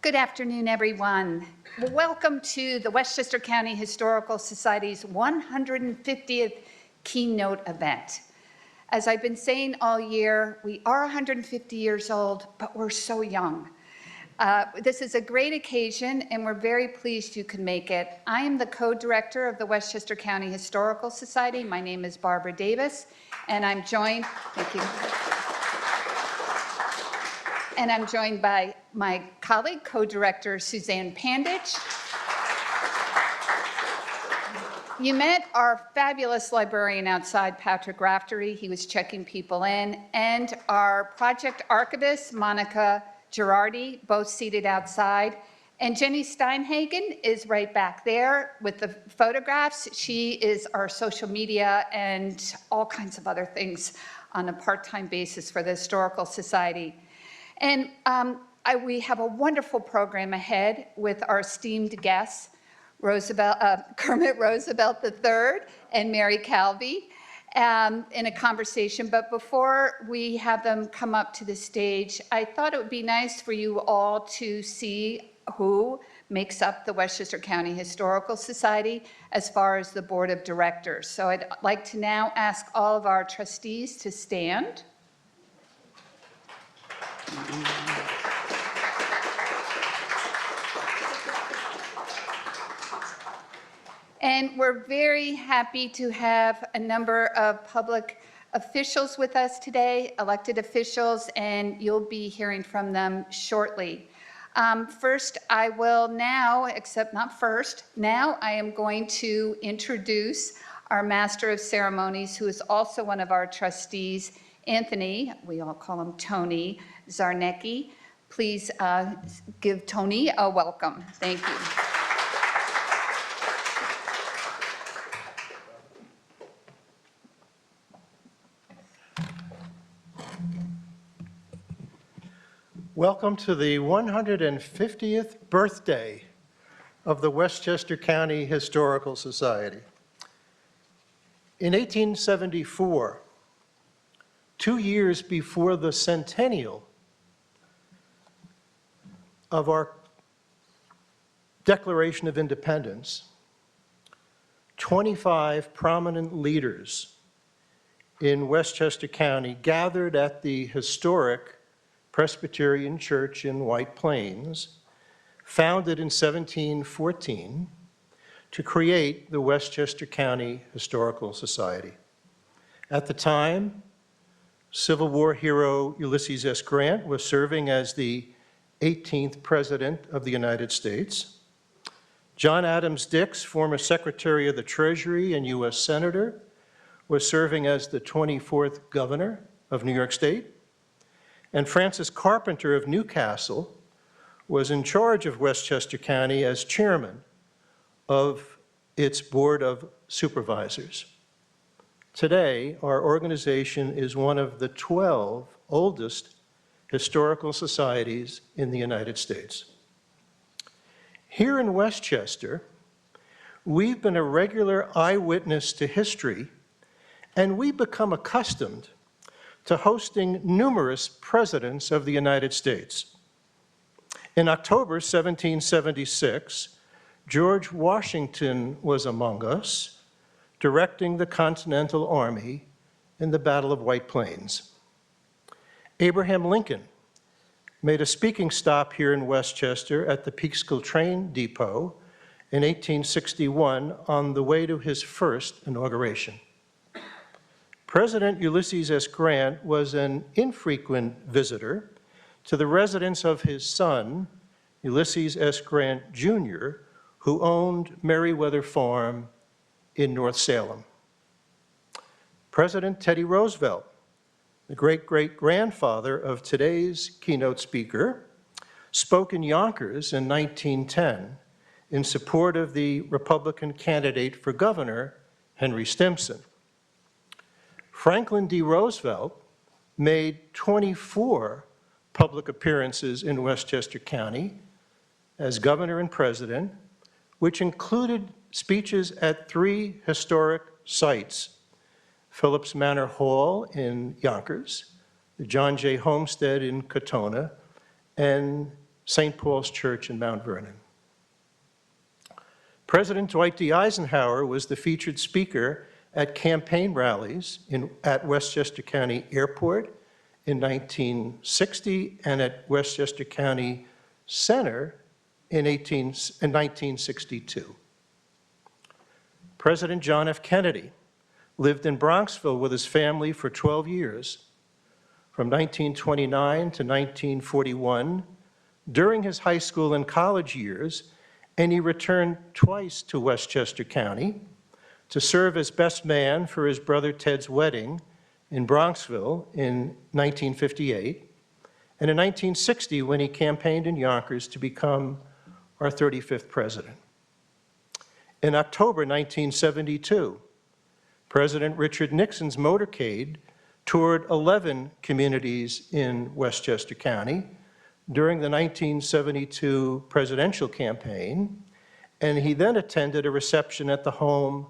Good afternoon, everyone. Welcome to the Westchester County Historical Society's 150th keynote event. As I've been saying all year, we are 150 years old, but we're so young. This is a great occasion, and we're very pleased you can make it. I am the co-director of the Westchester County Historical Society. My name is Barbara Davis, and I'm joined, thank you. And I'm joined by my colleague, co-director Suzanne Panditch. You met our fabulous librarian outside, Patrick Raftery. He was checking people in. And our project archivist, Monica Girardi, both seated outside. And Jenny Steinhagen is right back there with the photographs. She is our social media and all kinds of other things on a part-time basis for the Historical Society. And we have a wonderful program ahead with our esteemed guests, Kermit Roosevelt III and Mary Calvi, in a conversation. But before we have them come up to the stage, I thought it would be nice for you all to see who makes up the Westchester County Historical Society as far as the board of directors. So I'd like to now ask all of our trustees to stand. And we're very happy to have a number of public officials with us today, elected officials, and you'll be hearing from them shortly. First, I will now, except not first, now I am going to introduce our Master of Ceremonies, who is also one of our trustees, Anthony, we all call him Tony Zarnecki. Please give Tony a welcome. Thank you. Welcome to the 150th birthday of the Westchester County Historical Society. In 1874, 2 years before the centennial of our Declaration of Independence, 25 prominent leaders in Westchester County gathered at the historic Presbyterian Church in White Plains, founded in 1714, to create the Westchester County Historical Society. At the time, Civil War hero Ulysses S. Grant was serving as the 18th President of the United States. John Adams Dix, former Secretary of the Treasury and U.S. Senator, was serving as the 24th Governor of New York State. And Francis Carpenter of Newcastle was in charge of Westchester County as chairman of its Board of Supervisors. Today, our organization is one of the 12 oldest historical societies in the United States. Here in Westchester, we've been a regular eyewitness to history, and we've become accustomed to hosting numerous presidents of the United States. In October 1776, George Washington was among us, directing the Continental Army in the Battle of White Plains. Abraham Lincoln made a speaking stop here in Westchester at the Peekskill train depot in 1861 on the way to his first inauguration. President Ulysses S. Grant was an infrequent visitor to the residence of his son, Ulysses S. Grant, Jr., who owned Meriwether Farm in North Salem. President Teddy Roosevelt, the great-great-grandfather of today's keynote speaker, spoke in Yonkers in 1910 in support of the Republican candidate for governor, Henry Stimson. Franklin D. Roosevelt made 24 public appearances in Westchester County as governor and president, which included speeches at 3 historic sites: Phillips Manor Hall in Yonkers, the John J. Homestead in Katona, and St. Paul's Church in Mount Vernon. President Dwight D. Eisenhower was the featured speaker at campaign rallies at Westchester County Airport in 1960 and at Westchester County Center in 1962. President John F. Kennedy lived in Bronxville with his family for 12 years, from 1929 to 1941, during his high school and college years, and he returned twice to Westchester County to serve as best man for his brother Ted's wedding in Bronxville in 1958, and in 1960 when he campaigned in Yonkers to become our 35th president. In October 1972, President Richard Nixon's motorcade toured 11 communities in Westchester County during the 1972 presidential campaign, and he then attended a reception at the home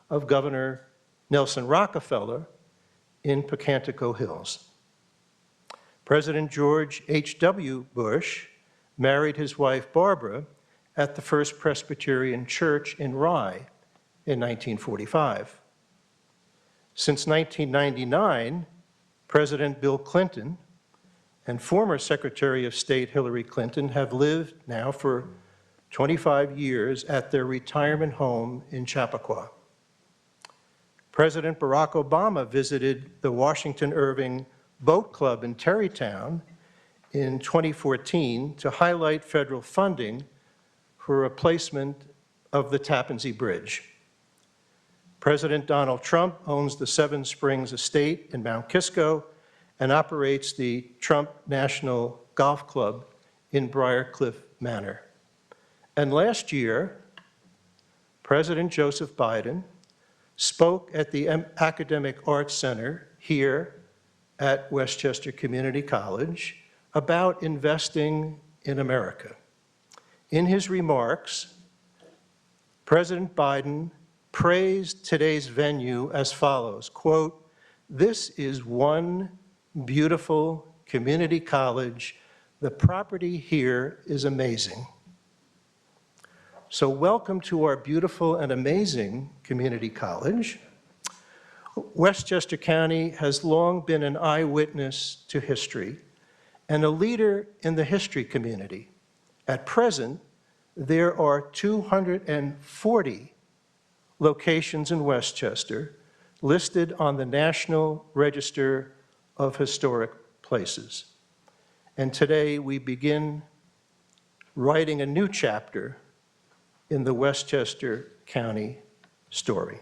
of Governor Nelson Rockefeller in Pocantico Hills. President George H.W. Bush married his wife Barbara at the First Presbyterian Church in Rye in 1945. Since 1999, President Bill Clinton and former Secretary of State Hillary Clinton have lived now for 25 years at their retirement home in Chappaqua. President Barack Obama visited the Washington Irving Boat Club in Terrytown in 2014 to highlight federal funding for replacement of the Tappan Zee Bridge. President Donald Trump owns the Seven Springs Estate in Mount Kisco and operates the Trump National Golf Club in Briarcliff Manor. And last year, President Joseph Biden spoke at the Academic Arts Center here at Westchester Community College about investing in America. In his remarks, President Biden praised today's venue as follows, quote, "This is one beautiful community college. The property here is amazing." So welcome to our beautiful and amazing community college. Westchester County has long been an eyewitness to history and a leader in the history community. At present, there are 240 locations in Westchester listed on the National Register of Historic Places. And today we begin writing a new chapter in the Westchester County story.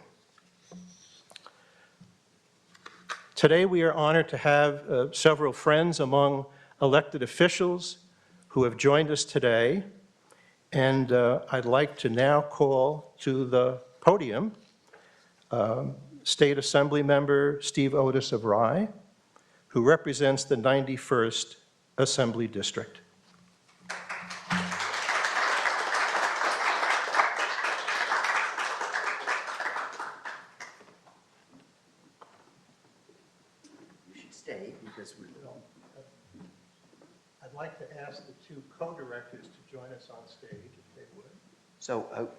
Today we are honored to have several friends among elected officials who have joined us today, and I'd like to now call to the podium State Assembly Member Steve Otis of Rye, who represents the 91st Assembly District. You should stay because we will. I'd like to ask the two co-directors to join us on stage, if they would. So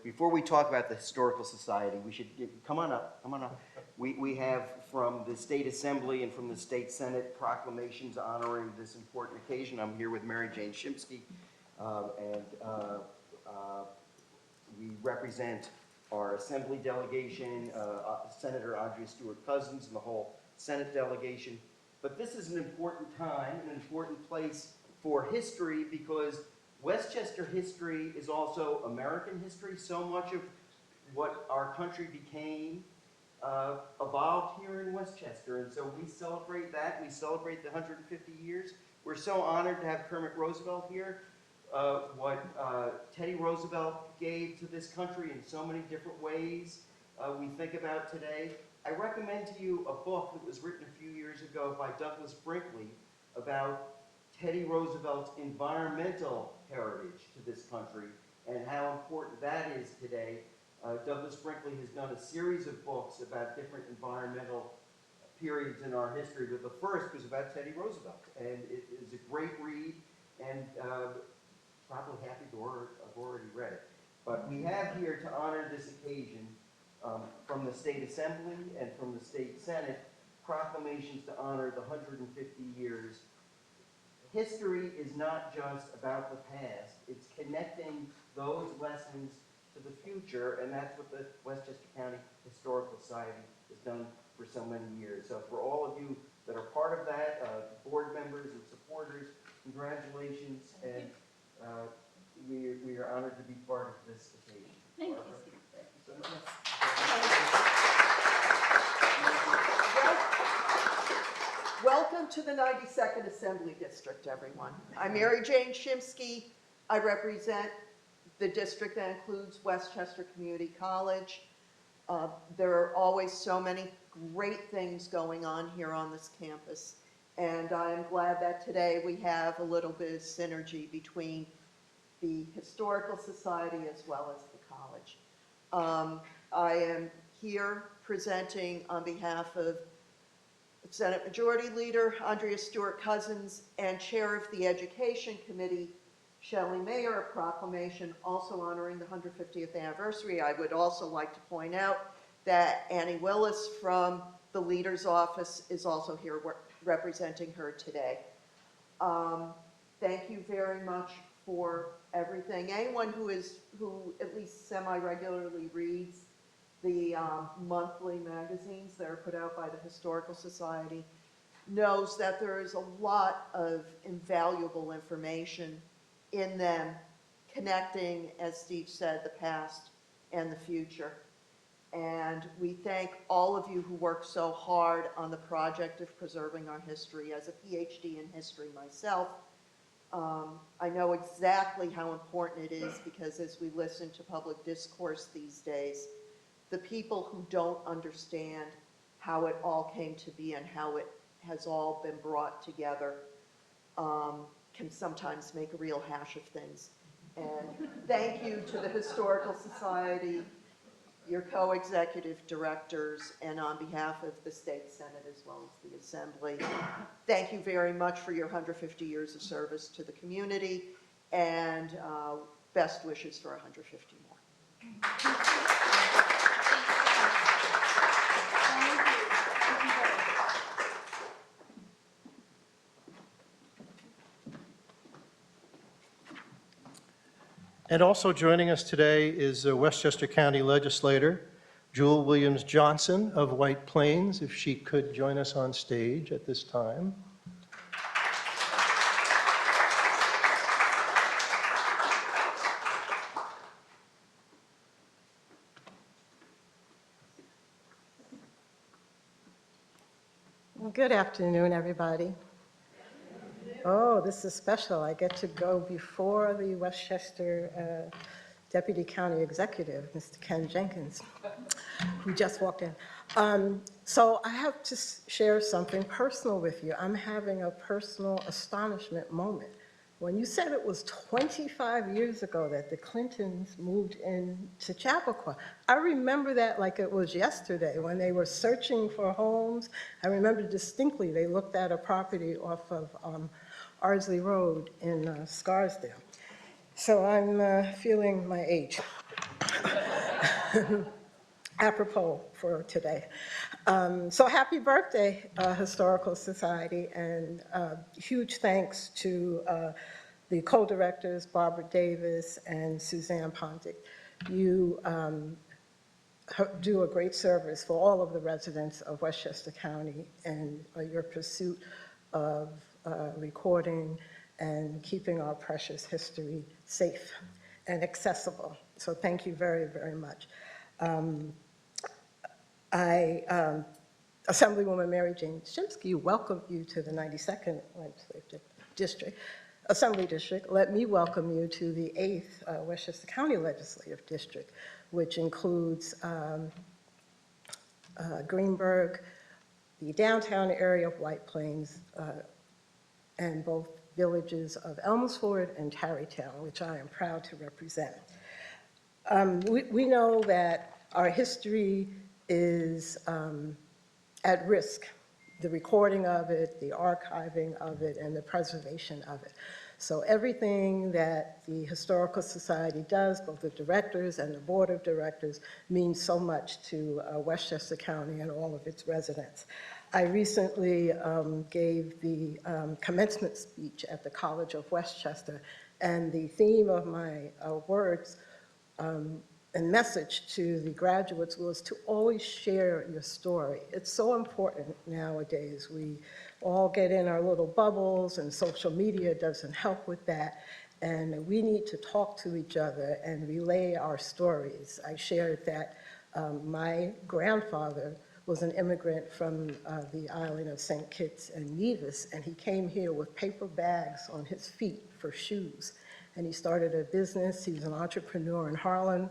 before we talk about the Historical Society, we should, come on up, come on up. We have from the State Assembly and from the State Senate proclamations honoring this important occasion. I'm here with Mary Jane Shimsky, and we represent our Assembly delegation, Senator Andrea Stewart-Cousins, and the whole Senate delegation. But this is an important time, an important place for history, because Westchester history is also American history. So much of what our country became evolved here in Westchester, and so we celebrate that. We celebrate the 150 years. We're so honored to have Kermit Roosevelt here. What Teddy Roosevelt gave to this country in so many different ways we think about today. I recommend to you a book that was written a few years ago by Douglas Brinkley about Teddy Roosevelt's environmental heritage to this country and how important that is today. Douglas Brinkley has done a series of books about different environmental periods in our history, but the first was about Teddy Roosevelt, and it is a great read. and probably half of you have already read it. But we have here to honor this occasion from the State Assembly and from the State Senate proclamations to honor the 150 years. History is not just about the past, it's connecting those lessons to the future, and that's what the Westchester County Historical Society has done for so many years. So for all of you that are part of that, board members and supporters, congratulations, and we are honored to be part of this occasion. Thank you. Barbara, thank you so much. Welcome to the 92nd Assembly District, everyone. I'm Mary Jane Shimsky. I represent the district that includes Westchester Community College. There are always so many great things going on here on this campus, and I am glad that today we have a little bit of synergy between the Historical Society as well as the college. I am here presenting on behalf of Senate Majority Leader Andrea Stewart-Cousins and Chair of the Education Committee, Shelley Mayer, a proclamation also honoring the 150th anniversary. I would also like to point out that Annie Willis from the Leader's Office is also here representing her today. Thank you very much for everything. Anyone who at least semi-regularly reads the monthly magazines that are put out by the Historical Society knows that there is a lot of invaluable information in them connecting, as Steve said, the past and the future. And we thank all of you who work so hard on the project of preserving our history. As a PhD in history myself, I know exactly how important it is, because as we listen to public discourse these days, the people who don't understand how it all came to be and how it has all been brought together can sometimes make a real hash of things. And thank you to the Historical Society, your co-executive directors, and on behalf of the State Senate as well as the Assembly, thank you very much for your 150 years of service to the community, and best wishes for 150 more. And also joining us today is Westchester County Legislator Jewel Williams Johnson of White Plains, if she could join us on stage at this time. Good afternoon, everybody. Oh, this is special. I get to go before the Westchester Deputy County Executive, Mr. Ken Jenkins, who just walked in. So I have to share something personal with you. I'm having a personal astonishment moment. When you said it was 25 years ago that the Clintons moved into Chappaqua, I remember that like it was yesterday when they were searching for homes. I remember distinctly they looked at a property off of Ardsley Road in Scarsdale. So I'm feeling my age. Apropos for today. So happy birthday, Historical Society, and huge thanks to the co-directors, Barbara Davis and Suzanne Pontic. You do a great service for all of the residents of Westchester County and your pursuit of recording and keeping our precious history safe and accessible. So thank you very, very much. Assemblywoman Mary Jane Shimsky welcomed you to the 92nd Legislative District, Assembly District. Let me welcome you to the 8th Westchester County Legislative District, which includes Greenburgh, the downtown area of White Plains, and both villages of Elmsford and Tarrytown, which I am proud to represent. We know that our history is at risk, the recording of it, the archiving of it, and the preservation of it. So everything that the Historical Society does, both the directors and the board of directors, means so much to Westchester County and all of its residents. I recently gave the commencement speech at the College of Westchester, and the theme of my words and message to the graduates was to always share your story. It's so important nowadays. We all get in our little bubbles, and social media doesn't help with that. And we need to talk to each other and relay our stories. I shared that my grandfather was an immigrant from the island of St. Kitts and Nevis, and he came here with paper bags on his feet for shoes. And he started a business. He was an entrepreneur in Harlem.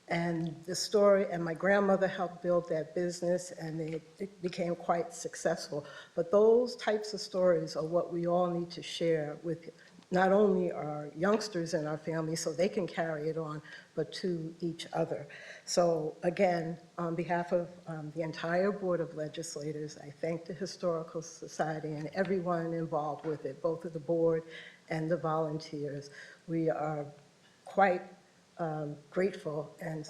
And the story, and my grandmother helped build that business, and it became quite successful. But those types of stories are what we all need to share with not only our youngsters in our family so they can carry it on, but to each other. So again, on behalf of the entire Board of Legislators, I thank the Historical Society and everyone involved with it, both of the board and the volunteers. We are quite grateful and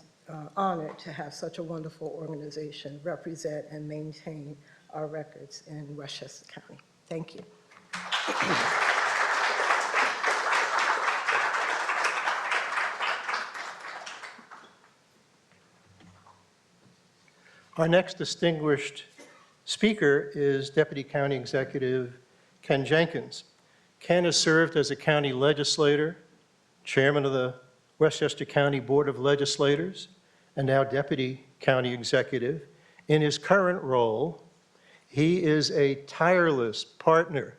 honored to have such a wonderful organization represent and maintain our records in Westchester County. Thank you. Our next distinguished speaker is Deputy County Executive Ken Jenkins. Ken has served as a county legislator, chairman of the Westchester County Board of Legislators, and now Deputy County Executive. In his current role, he is a tireless partner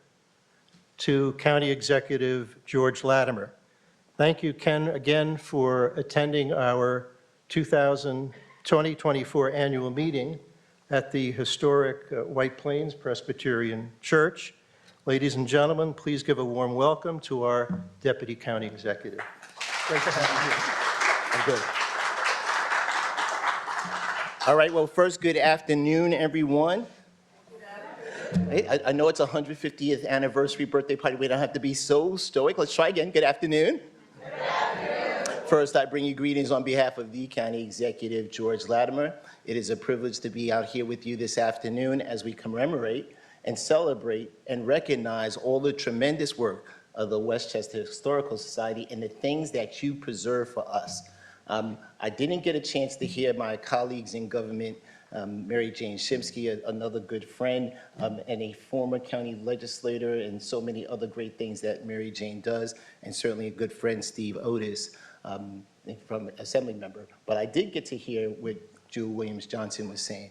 to County Executive George Latimer. Thank you, Ken, again for attending our 2024 annual meeting at the historic White Plains Presbyterian Church. Ladies and gentlemen, please give a warm welcome to our Deputy County Executive. Great to have you here. I'm good. All right, well, first, good afternoon, everyone. Hey, I know it's a 150th anniversary birthday party. We don't have to be so stoic. Let's try again. Good afternoon. Good afternoon. First, I bring you greetings on behalf of the County Executive, George Latimer. It is a privilege to be out here with you this afternoon as we commemorate and celebrate and recognize all the tremendous work of the Westchester Historical Society and the things that you preserve for us. I didn't get a chance to hear my colleagues in government, Mary Jane Shimsky, another good friend, and a former county legislator, and so many other great things that Mary Jane does, and certainly a good friend, Steve Otis, from Assembly member. But I did get to hear what Jewel Williams Johnson was saying.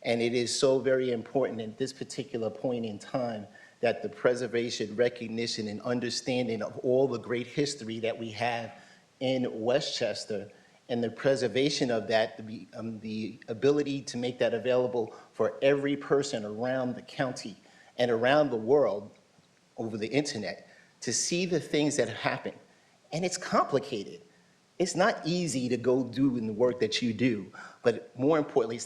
And it is so very important at this particular point in time that the preservation, recognition, and understanding of all the great history that we have in Westchester and the preservation of that, the ability to make that available for every person around the county and around the world over the internet to see the things that happen. And it's complicated. It's not easy to go do in the work that you do, but more importantly,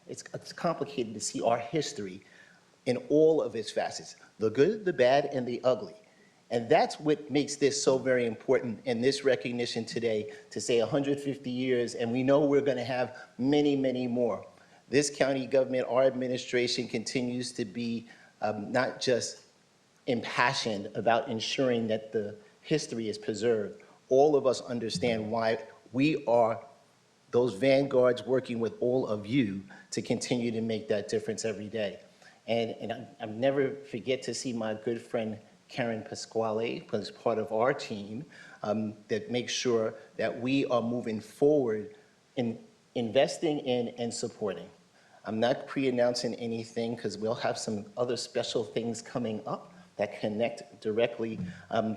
it's complicated to see our history in all of its facets, the good, the bad, and the ugly. And that's what makes this so very important in this recognition today, to say 150 years, and we know we're going to have many, many more. This county government, our administration, continues to be not just impassioned about ensuring that the history is preserved. All of us understand why we are those vanguards working with all of you to continue to make that difference every day. And I never forget to see my good friend Karen Pasquale, who is part of our team, that makes sure that we are moving forward in investing in and supporting. I'm not pre-announcing anything because we'll have some other special things coming up that connect directly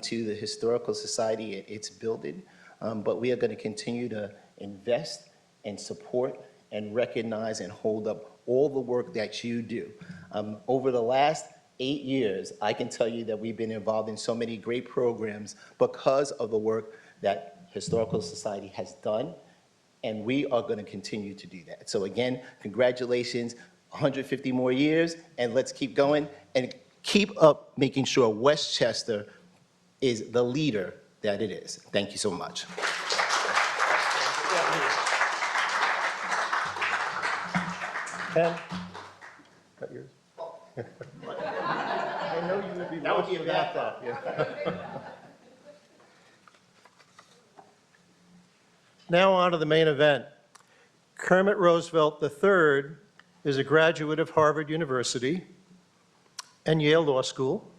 to the Historical Society at its building. But we are going to continue to invest and support and recognize and hold up all the work that you do. Over the last 8 years, I can tell you that we've been involved in so many great programs because of the work that Historical Society has done, and we are going to continue to do that. So again, congratulations, 150 more years, and let's keep going and keep up making sure Westchester is the leader that it is. Thank you so much. Pen? Not yours? I know you would be That would lost be a without bad that. Yeah. Now on to the main event. Kermit Roosevelt III is a graduate of Harvard University and Yale Law School,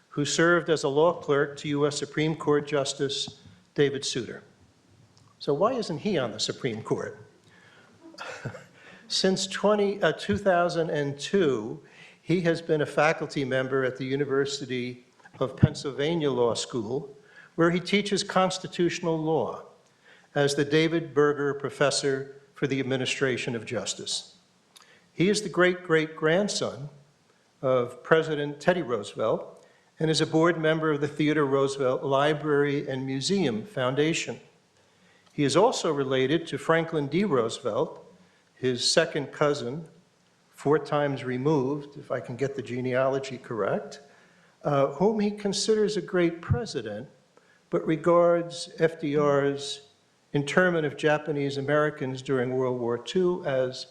who served as a law clerk to U.S. Supreme Court Justice David Souter. So why isn't he on the Supreme Court? Since 2002, he has been a faculty member at the University of Pennsylvania Law School, where he teaches constitutional law as the David Berger Professor for the Administration of Justice. He is the great-great-grandson of President Teddy Roosevelt and is a board member of the Theodore Roosevelt Library and Museum Foundation. He is also related to Franklin D. Roosevelt, his second cousin, 4 times removed, if I can get the genealogy correct, whom he considers a great president, but regards FDR's internment of Japanese Americans during World War II as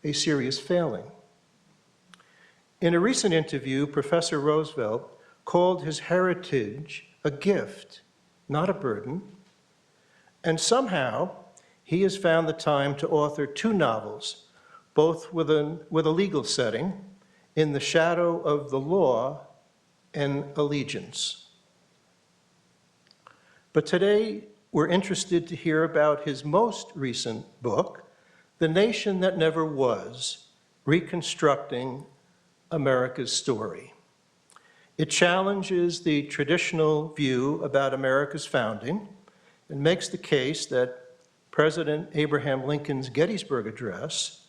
a serious failing. In a recent interview, Professor Roosevelt called his heritage a gift, not a burden, and somehow he has found the time to author 2 novels, both with a legal setting, In the Shadow of the Law and Allegiance. But today, we're interested to hear about his most recent book, The Nation That Never Was, Reconstructing America's Story. It challenges the traditional view about America's founding and makes the case that President Abraham Lincoln's Gettysburg Address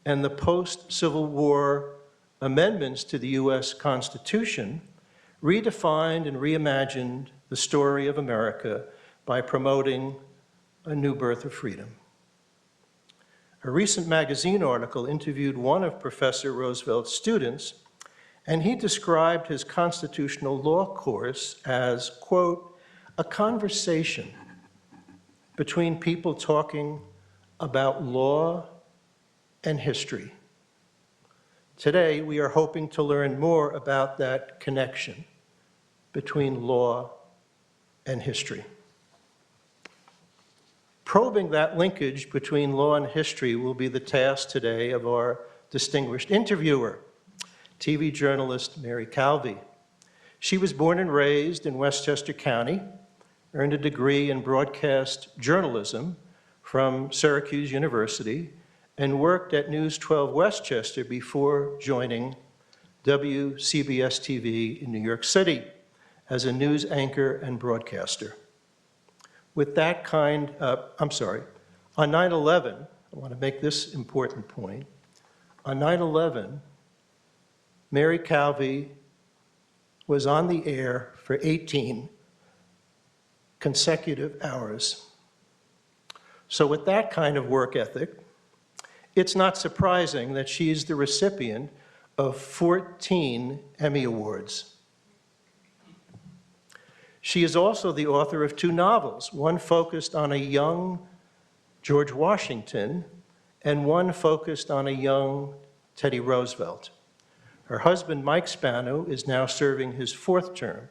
and the post-Civil War amendments to the U.S. Constitution redefined and reimagined the story of America by promoting a new birth of freedom. A recent magazine article interviewed one of Professor Roosevelt's students, and he described his constitutional law course as, quote, a conversation between people talking about law and history. Today, we are hoping to learn more about that connection between law and history. Probing that linkage between law and history will be the task today of our distinguished interviewer, TV journalist Mary Calvi. She was born and raised in Westchester County, earned a degree in broadcast journalism from Syracuse University, and worked at News 12 Westchester before joining WCBS TV in New York City as a news anchor and broadcaster. With that kind of, on 9/11, I want to make this important point. On 9/11, Mary Calvi was on the air for 18 consecutive hours. So with that kind of work ethic, it's not surprising that she's the recipient of 14 Emmy Awards. She is also the author of 2 novels, one focused on a young George Washington and one focused on a young Teddy Roosevelt. Her husband, Mike Spano, is now serving his 4th term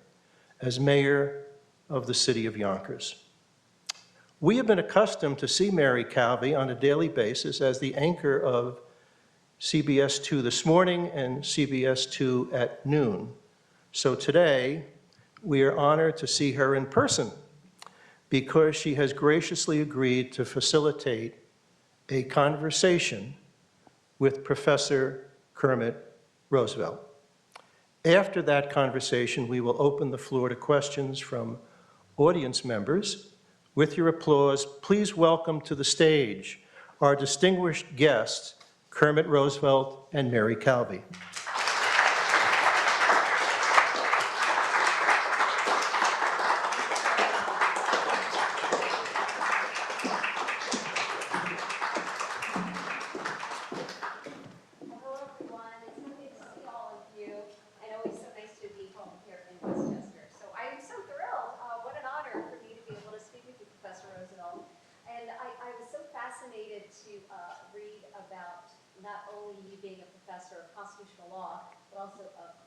as mayor of the city of Yonkers. We have been accustomed to see Mary Calvi on a daily basis as the anchor of CBS 2 This Morning and CBS 2 at noon. So today, we are honored to see her in person because she has graciously agreed to facilitate a conversation with Professor Kermit Roosevelt. After that conversation, we will open the floor to questions from audience members. With your applause, please welcome to the stage our distinguished guests, Kermit Roosevelt and Mary Calvi. Hello, everyone. It's so good to see all of you, and always so nice to be home here in Westchester. So I am so thrilled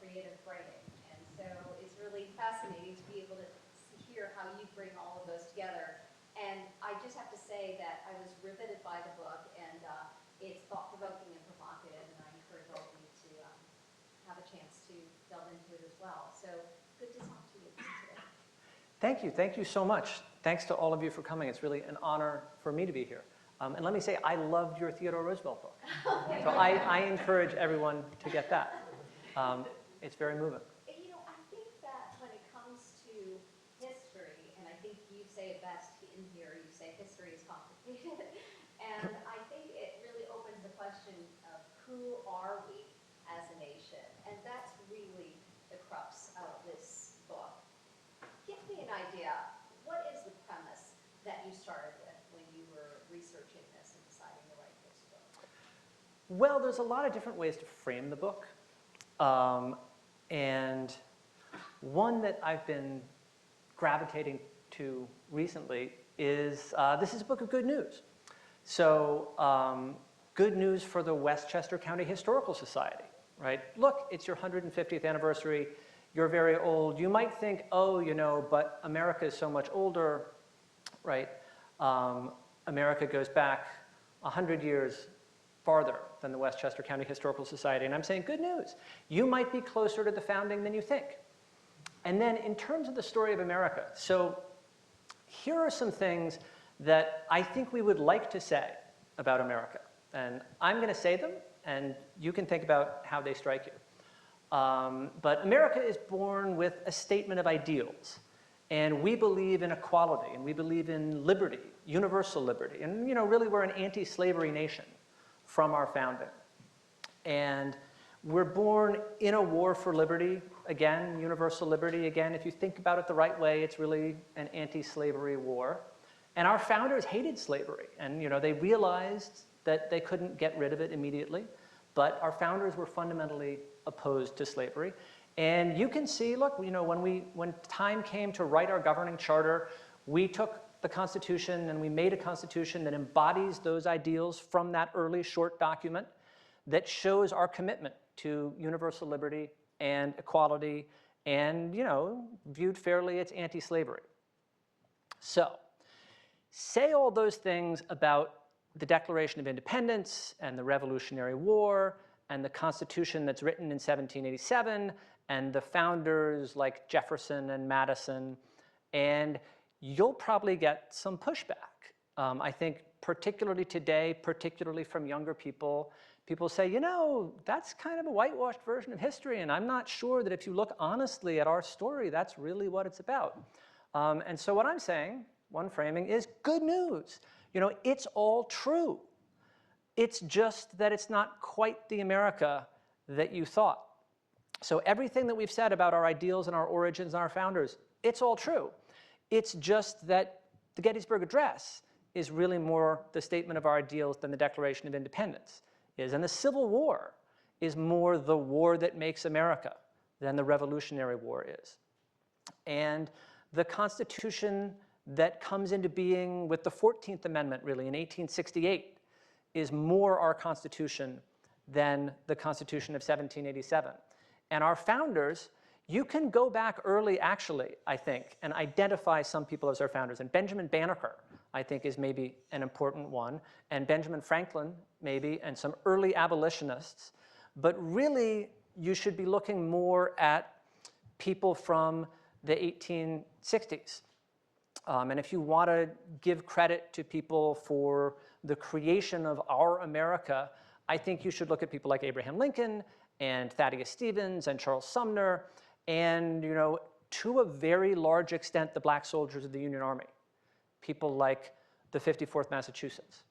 creative writing. And so it's really fascinating to be able to hear how you bring all of those together. And I just have to say that I was riveted by the book, and it's thought-provoking and provocative, and I encourage all of you to have a chance to delve into it as well. So good to talk to you today. Thank you so much. Thanks to all of you for coming. It's really an honor for me to be here. And let me say, I loved your Theodore Roosevelt book. So I encourage everyone to get that. It's very moving. You know, I think that when it comes to history, and I think you say it best in here, you say history is complicated, and I think it really opens the question of who are we as a nation, and that's really the crux of this book. Give me an idea, what is the premise that you started with when you were researching this and deciding to write this book? Well, there's a lot of different ways to frame the book. And one that I've been gravitating to recently is, this is a book of good news. So good news for the Westchester County Historical Society, right? Look, it's your 150th anniversary. You're very old. You might think, oh, you know, but America is so much older, right? America goes back 100 years farther than the Westchester County Historical Society. And I'm saying, good news. You might be closer to the founding than you think. And then in terms of the story of America, so here are some things that I think we would like to say about America. And I'm going to say them, and you can think about how they strike you. But America is born with a statement of ideals. And we believe in equality, and we believe in liberty, universal liberty. And, you know, really we're an anti-slavery nation from our founding. And we're born in a war for liberty, again, universal liberty. Again, if you think about it the right way, it's really an anti-slavery war. And our founders hated slavery. And, you know, they realized that they couldn't get rid of it immediately. But our founders were fundamentally opposed to slavery. And you can see, look, you know, when time came to write our governing charter, we took the Constitution and we made a Constitution that embodies those ideals from that early short document that shows our commitment to universal liberty and equality and, you know, viewed fairly, it's anti-slavery. So, say all those things about the Declaration of Independence and the Revolutionary War and the Constitution that's written in 1787 and the founders like Jefferson and Madison, and you'll probably get some pushback. I think particularly today, particularly from younger people, people say, you know, that's kind of a whitewashed version of history, and I'm not sure that if you look honestly at our story, that's really what it's about. And so what I'm saying, one framing, is good news. You know, it's all true. It's just that it's not quite the America that you thought. So everything that we've said about our ideals and our origins and our founders, it's all true. It's just that the Gettysburg Address is really more the statement of our ideals than the Declaration of Independence is. And the Civil War is more the war that makes America than the Revolutionary War is. And the Constitution that comes into being with the 14th Amendment, really, in 1868, is more our Constitution than the Constitution of 1787. And our founders, you can go back early, actually, I think, and identify some people as our founders. And Benjamin Banneker, I think, is maybe an important one. And Benjamin Franklin, maybe, and some early abolitionists. But really, you should be looking more at people from the 1860s. And if you want to give credit to people for the creation of our America, I think you should look at people like Abraham Lincoln and Thaddeus Stevens and Charles Sumner and, you know, to a very large extent, the black soldiers of the Union Army, people like the 54th Massachusetts.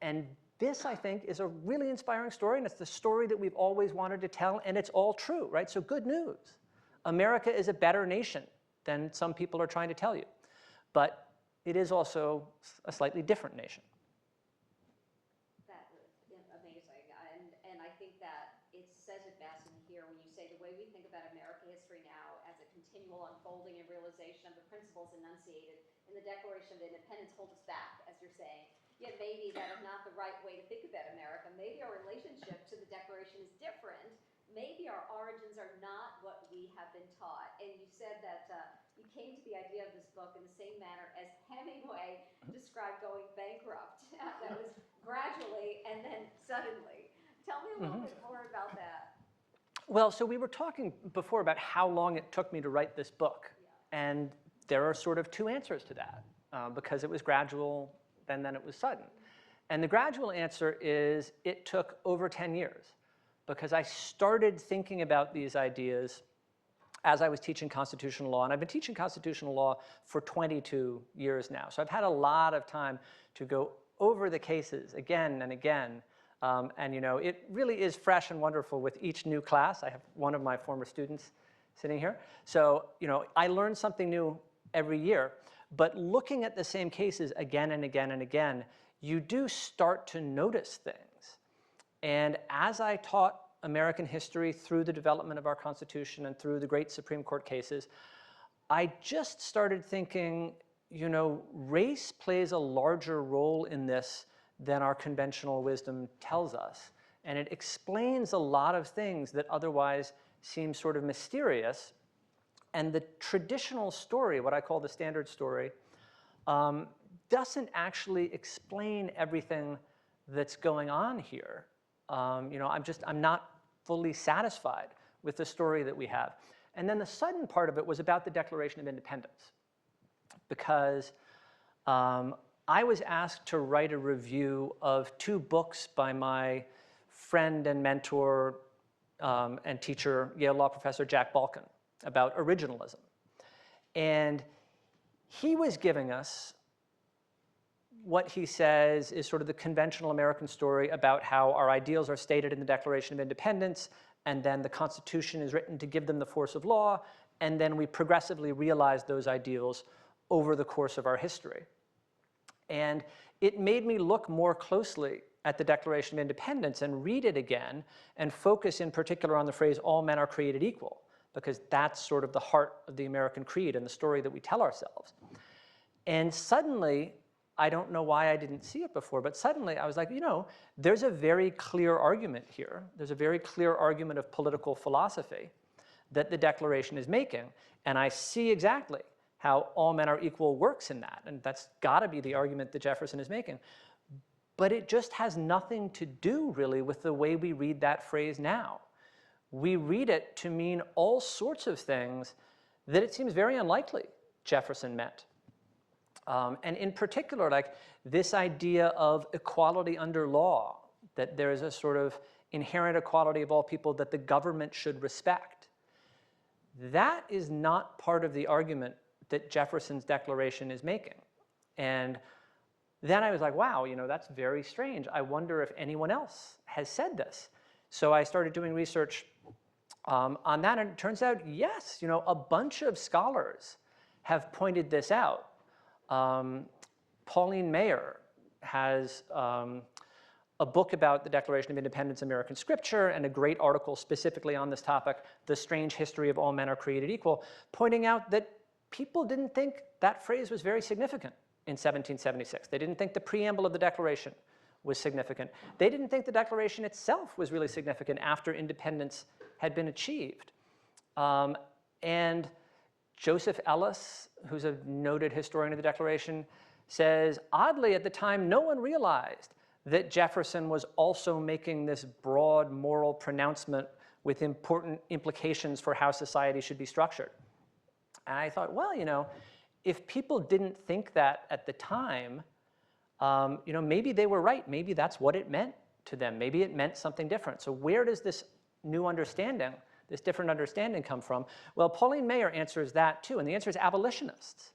And this, I think, is a really inspiring story, and it's the story that we've always wanted to tell, and it's all true, right? So good news. America is a better nation than some people are trying to tell you. But it is also a slightly different nation. That was amazing. And I think that it says it best in here when you say the way we think about American history now as a continual unfolding and realization of the principles enunciated in the Declaration of Independence hold us back, as you're saying. Yet maybe that is not the right way to think about America. Maybe our relationship to the Declaration is different. Maybe our origins are been taught. And you said that you came to the idea of this book in the same manner as Hemingway described going bankrupt. That was gradually and then suddenly. Tell me a little bit more about that. Well, so we were talking before about how long it took me to write this book. And there are sort of two answers to that, because it was gradual and then it was sudden. And the gradual answer is it took over 10 years, because I started thinking about these ideas as I was teaching constitutional law. And I've been teaching constitutional law for 22 years now. So I've had a lot of time to go over the cases again and again. And it really is fresh and wonderful with each new class. I have one of my former students sitting here. So I learn something new every year. But looking at the same cases again and again and again, you do start to notice things. And as I taught American history through the development of our Constitution and through the great Supreme Court cases, I just started thinking, race plays a larger role in this than our conventional wisdom tells us. And it explains a lot of things that otherwise seem sort of mysterious. And the traditional story, what I call the standard story, doesn't actually explain everything that's going on here. I'm not fully satisfied with the story that we have. And then the sudden part of it was about the Declaration of Independence, because I was asked to write a review of two books by my friend and mentor and teacher, Yale Law professor Jack Balkin, about originalism. And he was giving us what he says is sort of the conventional American story about how our ideals are stated in the Declaration of Independence, and then the Constitution is written to give them the force of law, and then we progressively realize those ideals over the course of our history. And it made me look more closely at the Declaration of Independence and read it again and focus in particular on the phrase, all men are created equal, because that's sort of the heart of the American creed and the story that we tell ourselves. And suddenly, I don't know why I didn't see it before, but suddenly I was like, there's a very clear argument here. There's a very clear argument of political philosophy that the Declaration is making. And I see exactly how all men are equal works in that. And that's got to be the argument that Jefferson is making. But it just has nothing to do, really, with the way we read that phrase now. We read it to mean all sorts of things that it seems very unlikely Jefferson meant. And in particular, like this idea of equality under law, that there is a sort of inherent equality of all people that the government should respect. That is not part of the argument that Jefferson's Declaration is making. And then I was like, wow, that's very strange. I wonder if anyone else has said this. So I started doing research on that, and it turns out, yes, a bunch of scholars have pointed this out. Pauline Mayer has a book about the Declaration of Independence, American Scripture, and a great article specifically on this topic, The Strange History of All Men Are Created Equal, pointing out that people didn't think that phrase was very significant in 1776. They didn't think the preamble of the Declaration was significant. They didn't think the Declaration itself was really significant after independence had been achieved. And Joseph Ellis, who's a noted historian of the Declaration, says, oddly, at the time, no one realized that Jefferson was also making this broad moral pronouncement with important implications for how society should be structured. And I thought, well, if people didn't think that at the time, maybe they were right. Maybe that's what it meant to them. Maybe it meant something different. So where does this new understanding, this different understanding come from? Well, Pauline Mayer answers that too, and the answer is abolitionists.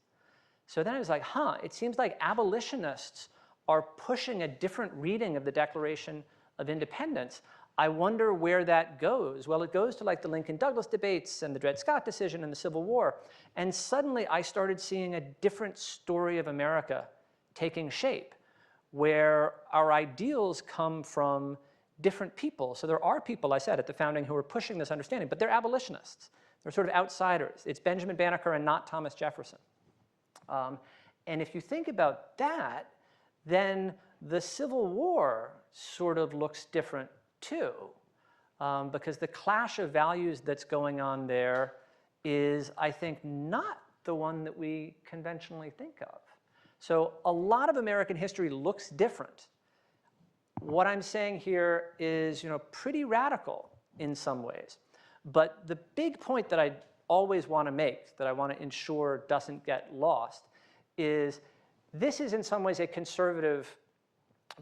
So then I was like, it seems like abolitionists are pushing a different reading of the Declaration of Independence. I wonder where that goes. Well, it goes to like the Lincoln-Douglas debates and the Dred Scott decision and the Civil War. And suddenly I started seeing a different story of America taking shape, where our ideals come from different people. So there are people, I said, at the founding who are pushing this understanding, but they're abolitionists. They're sort of outsiders. It's Benjamin Banneker and not Thomas Jefferson. And if you think about that, then the Civil War sort of looks different too, because the clash of values that's going on there is, I think, not the one that we conventionally think of. So a lot of American history looks different. What I'm saying here is, pretty radical in some ways. But the big point that I always want to make, that I want to ensure doesn't get lost, is this is in some ways a conservative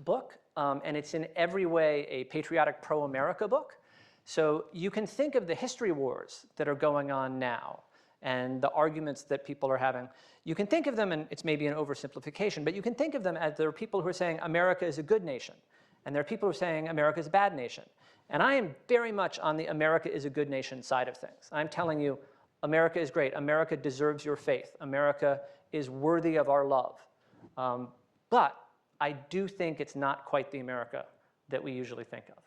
book, and it's in every way a patriotic pro-America book. So you can think of the history wars that are going on now and the arguments that people are having. You can think of them, and it's maybe an oversimplification, but you can think of them as there are people who are saying America is a good nation, and there are people who are saying America is a bad nation. And I am very much on the America is a good nation side of things. I'm telling you, America is great. America deserves your faith. America is worthy of our love. But I do think it's not quite the America that we usually think of.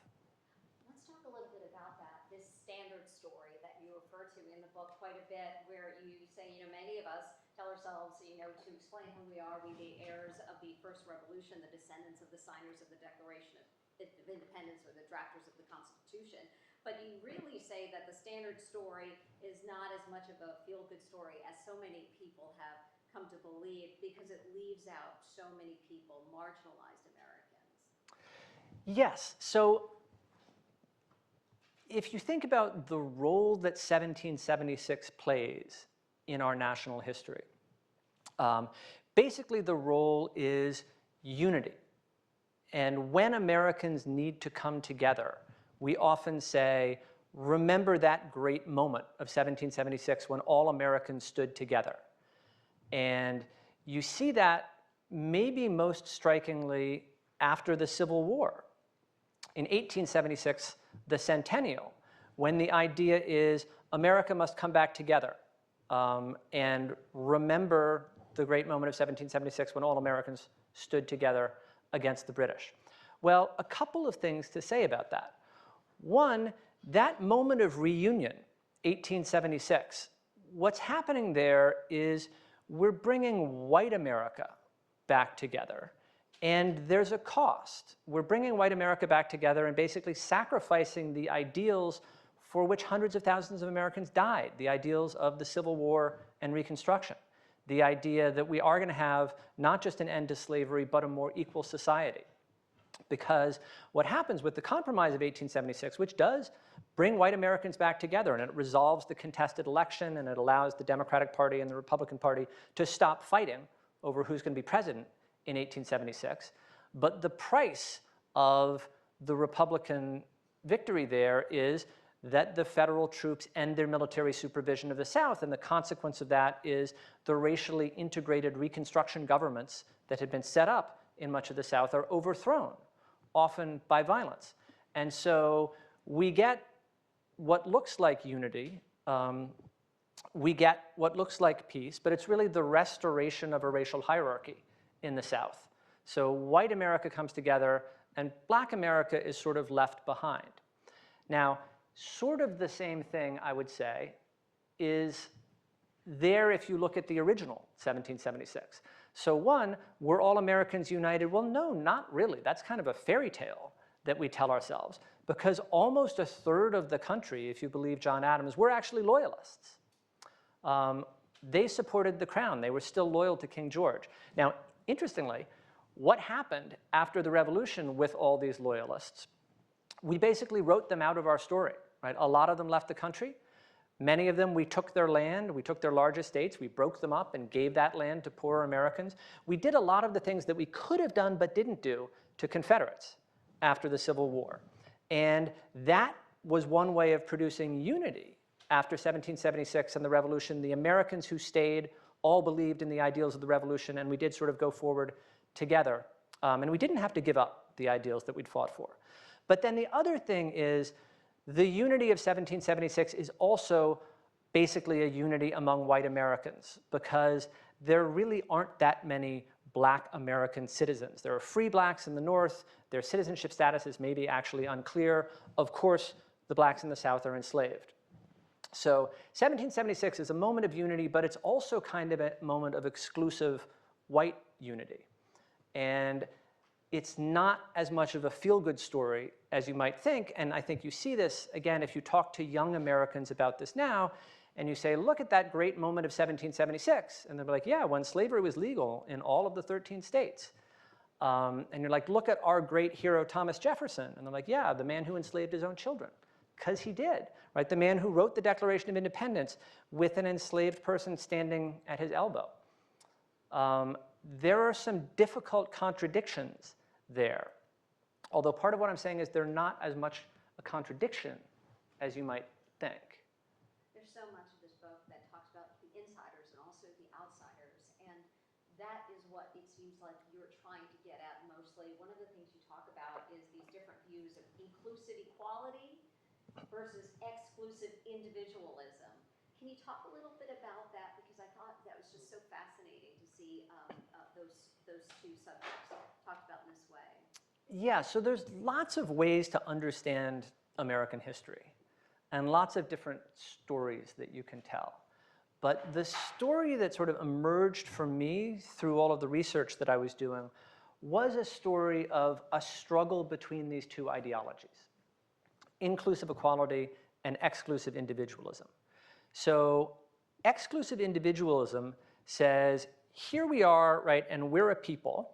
Let's talk a little bit about that, this standard story that you refer to in the book quite a bit, where you say, many of us tell ourselves, to explain who we are, we the heirs of the first revolution, the descendants of the signers of the Declaration of Independence, or the drafters of the Constitution. But you really say that the standard story is not as much of a feel-good story as so many people have come to believe, because it leaves out so many people, marginalized Americans. Yes. So if you think about the role that 1776 plays in our national history, basically the role is unity. And when Americans need to come together, we often say, remember that great moment of 1776 when all Americans stood together. And you see that maybe most strikingly after the Civil War. In 1876, the centennial, when the idea is America must come back together and remember the great moment of 1776 when all Americans stood together against the British. Well, a couple of things to say about that. One, that moment of reunion, 1876, what's happening there is we're bringing white America back together, and there's a cost. We're bringing white America back together and basically sacrificing the ideals for which hundreds of thousands of Americans died, the ideals of the Civil War and Reconstruction, the idea that we are going to have not just an end to slavery, but a more equal society. Because what happens with the Compromise of 1876, which does bring white Americans back together, and it resolves the contested election, and it allows the Democratic Party and the Republican Party to stop fighting over who's going to be president in 1876. But the price of the Republican victory there is that the federal troops end their military supervision of the South, and the consequence of that is the racially integrated Reconstruction governments that had been set up in much of the South are overthrown, often by violence. And so we get what looks like unity, we get what looks like peace, but it's really the restoration of a racial hierarchy in the South. So white America comes together, and black America is sort of left behind. Now, sort of the same thing, I would say, is there if you look at the original 1776. So one, were all Americans united? Well, no, not really. That's kind of a fairy tale that we tell ourselves, because almost a third of the country, if you believe John Adams, were actually loyalists. They supported the crown. They were still loyal to King George. Now, interestingly, what happened after the Revolution with all these loyalists? We basically wrote them out of our story, right? A lot of them left the country. Many of them, we took their land, we took their large estates, we broke them up and gave that land to poorer Americans. We did a lot of the things that we could have done but didn't do to Confederates after the Civil War. And that was one way of producing unity after 1776 and the Revolution. The Americans who stayed all believed in the ideals of the Revolution, and we did sort of go forward together. And we didn't have to give up the ideals that we'd fought for. But then the other thing is, the unity of 1776 is also basically a unity among white Americans, because there really aren't that many black American citizens. There are free blacks in the North. Their citizenship status is maybe actually unclear. Of course, the blacks in the South are enslaved. So 1776 is a moment of unity, but it's also kind of a moment of exclusive white unity. And it's not as much of a feel-good story as you might think. And I think you see this, again, if you talk to young Americans about this now, and you say, look at that great moment of 1776. And they're like, yeah, when slavery was legal in all of the 13 states. And you're like, look at our great hero, Thomas Jefferson. And they're like, yeah, the man who enslaved his own children. Because he did, right? The man who wrote the Declaration of Independence with an enslaved person standing at his elbow. There are some difficult contradictions there. Although part of what I'm saying is they're not as much a contradiction as you might think. There's so much of this book that talks about the insiders and also the outsiders, and that is what it seems like you're trying to get at mostly. One of the things you talk about is these different views of inclusive equality versus exclusive individualism. Can you talk a little bit about that? Because I thought that was just so fascinating to see those two subjects talked about in this way. Yeah, so there's lots of ways to understand American history and lots of different stories that you can tell. But the story that sort of emerged for me through all of the research that I was doing was a story of a struggle between these two ideologies, inclusive equality and exclusive individualism. So exclusive individualism says, here we are, right, and we're a people,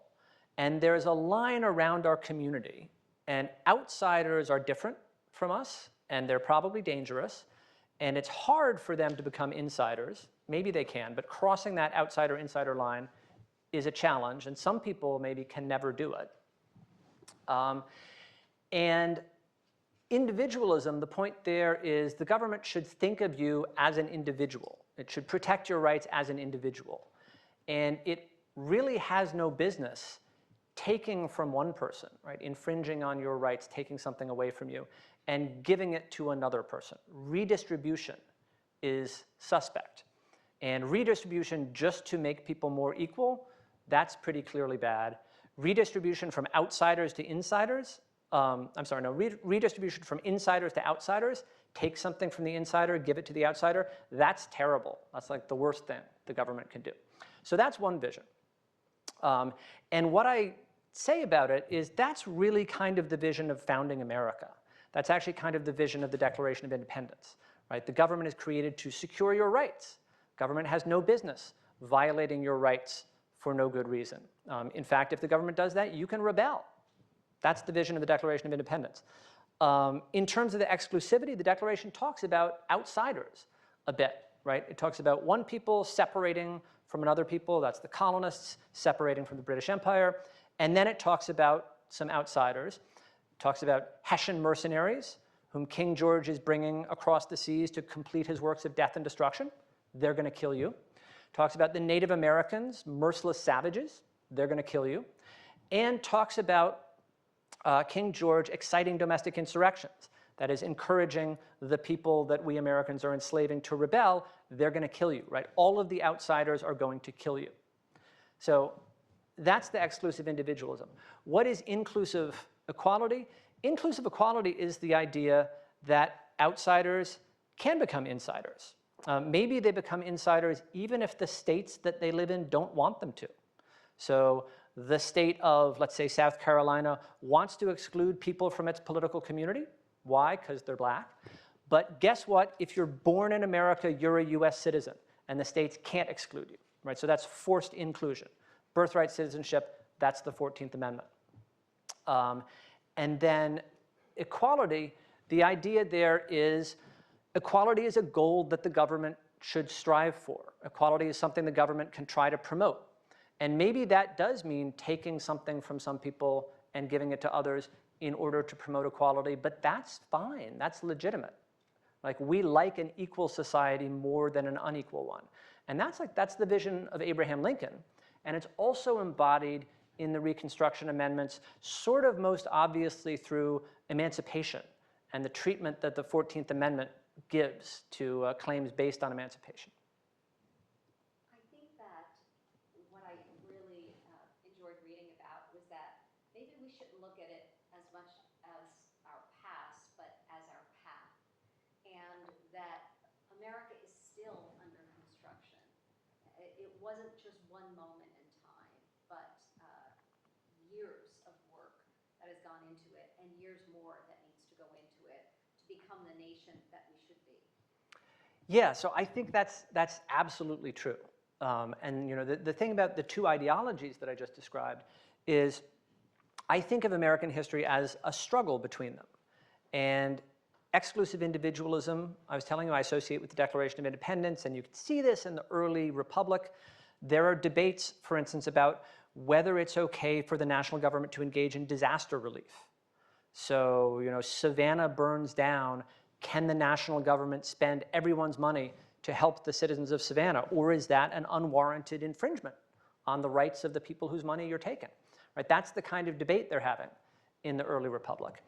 and there's a line around our community, and outsiders are different from us, and they're probably dangerous, and it's hard for them to become insiders. Maybe they can, but crossing that outsider-insider line is a challenge, and some people maybe can never do it. And individualism, the point there is the government should think of you as an individual. It should protect your rights as an individual. And it really has no business taking from one person, right, infringing on your rights, taking something away from you, and giving it to another person. Redistribution is suspect. And redistribution just to make people more equal, that's pretty clearly bad. Redistribution from outsiders to insiders, redistribution from insiders to outsiders, take something from the insider, give it to the outsider, that's terrible. That's like the worst thing the government can do. So that's one vision. And what I say about it is that's really kind of the vision of founding America. That's actually kind of the vision of the Declaration of Independence, right? The government is created to secure your rights. Government has no business violating your rights for no good reason. In fact, if the government does that, you can rebel. That's the vision of the Declaration of Independence. In terms of the exclusivity, the Declaration talks about outsiders a bit, right? It talks about one people separating from another people, that's the colonists separating from the British Empire. And then it talks about some outsiders. It talks about Hessian mercenaries, whom King George is bringing across the seas to complete his works of death and destruction. They're going to kill you. It talks about the Native Americans, merciless savages. They're going to kill you. And talks about King George exciting domestic insurrections. That is, encouraging the people that we Americans are enslaving to rebel. They're going to kill you, right? All of the outsiders are going to kill you. So that's the exclusive individualism. What is inclusive equality? Inclusive equality is the idea that outsiders can become insiders. Maybe they become insiders even if the states that they live in don't want them to. So the state of, let's say, South Carolina wants to exclude people from its political community. Why? Because they're black. But guess what? If you're born in America, you're a US citizen, and the states can't exclude you, right? So that's forced inclusion. Birthright citizenship, that's the 14th Amendment. And then equality, the idea there is equality is a goal that the government should strive for. Equality is something the government can try to promote. And maybe that does mean taking something from some people and giving it to others in order to promote equality, but that's fine, that's legitimate. Like, we like an equal society more than an unequal one. And that's the vision of Abraham Lincoln. And it's also embodied in the Reconstruction Amendments, sort of most obviously through emancipation and the treatment that the 14th Amendment gives to claims based on emancipation. I think that what I really enjoyed reading about was that maybe we shouldn't look at it as much as our past, but as our path. And that America is still under construction. It wasn't just one moment in time, but years of become the nation that we should be? Yeah, so I think that's absolutely true. And the thing about the two ideologies that I just described is I think of American history as a struggle between them. And exclusive individualism, I was telling you, I associate with the Declaration of Independence, and you can see this in the early republic. There are debates, for instance, about whether it's okay for the national government to engage in disaster relief. So, Savannah burns down. Can the national government spend everyone's money to help the citizens of Savannah? Or is that an unwarranted infringement on the rights of the people whose money you're taking? Right? That's the kind of debate they're having in the early republic.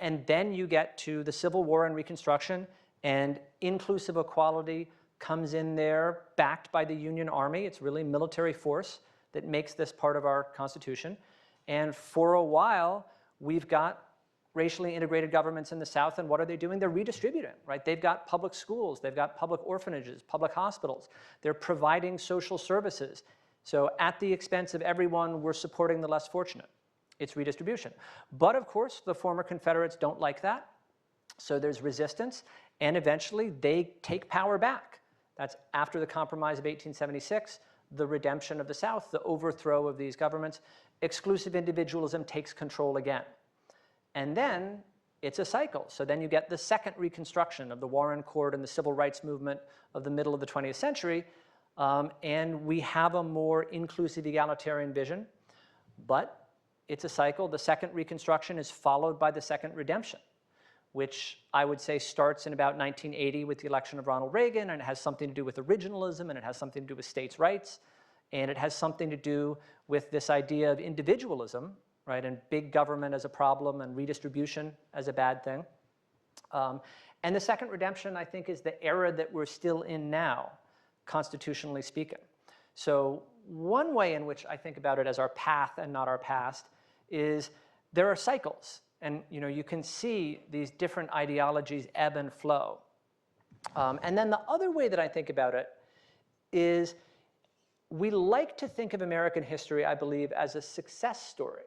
And then you get to the Civil War and Reconstruction, and inclusive equality comes in there, backed by the Union Army. It's really military force that makes this part of our Constitution. And for a while, we've got racially integrated governments in the South, and what are they doing? They're redistributing, right? They've got public schools, they've got public orphanages, public hospitals. They're providing social services. So at the expense of everyone, we're supporting the less fortunate. It's redistribution. But of course, the former Confederates don't like that. So there's resistance, and eventually they take power back. That's after the Compromise of 1876, the redemption of the South, the overthrow of these governments. Exclusive individualism takes control again. And then it's a cycle. So then you get the second Reconstruction of the Warren Court and the Civil Rights Movement of the middle of the 20th century. And we have a more inclusive egalitarian vision. But it's a cycle. The second Reconstruction is followed by the second redemption, which I would say starts in about 1980 with the election of Ronald Reagan, and it has something to do with originalism, and it has something to do with states' rights, and it has something to do with this idea of individualism, right, and big government as a problem and redistribution as a bad thing. And the second redemption, I think, is the era that we're still in now, constitutionally speaking. So one way in which I think about it as our path and not our past is there are cycles. And you can see these different ideologies ebb and flow. And then the other way that I think about it is we like to think of American history, I believe, as a success story.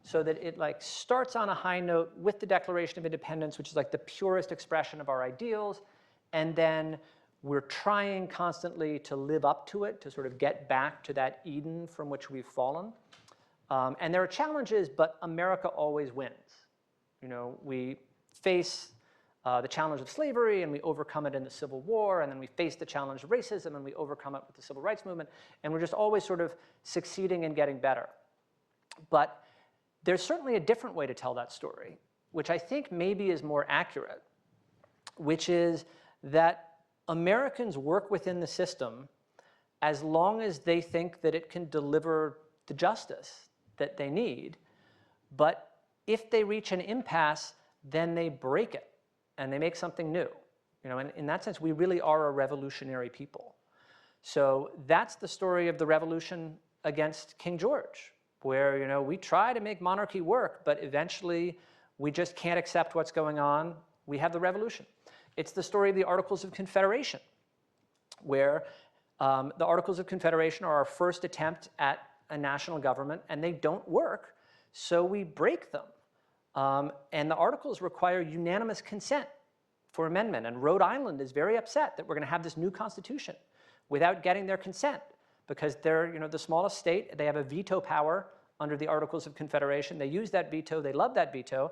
So that it starts on a high note with the Declaration of Independence, which is like the purest expression of our ideals. And then we're trying constantly to live up to it, to sort of get back to that Eden from which we've fallen. And there are challenges, but America always wins. We face the challenge of slavery, and we overcome it in the Civil War, and then we face the challenge of racism, and we overcome it with the Civil Rights Movement, and we're just always sort of succeeding and getting better. But there's certainly a different way to tell that story, which I think maybe is more accurate, which is that Americans work within the system as long as they think that it can deliver the justice that they need. But if they reach an impasse, then they break it and they make something new. And in that sense, we really are a revolutionary people. So that's the story of the revolution against King George, where we try to make monarchy work, but eventually we just can't accept what's going on. We have the revolution. It's the story of the Articles of Confederation, where the Articles of Confederation are our first attempt at a national government, and they don't work, so we break them. And the Articles require unanimous consent for amendment, and Rhode Island is very upset that we're going to have this new constitution without getting their consent, because they're the smallest state. They have a veto power under the Articles of Confederation. They use that veto. They love that veto.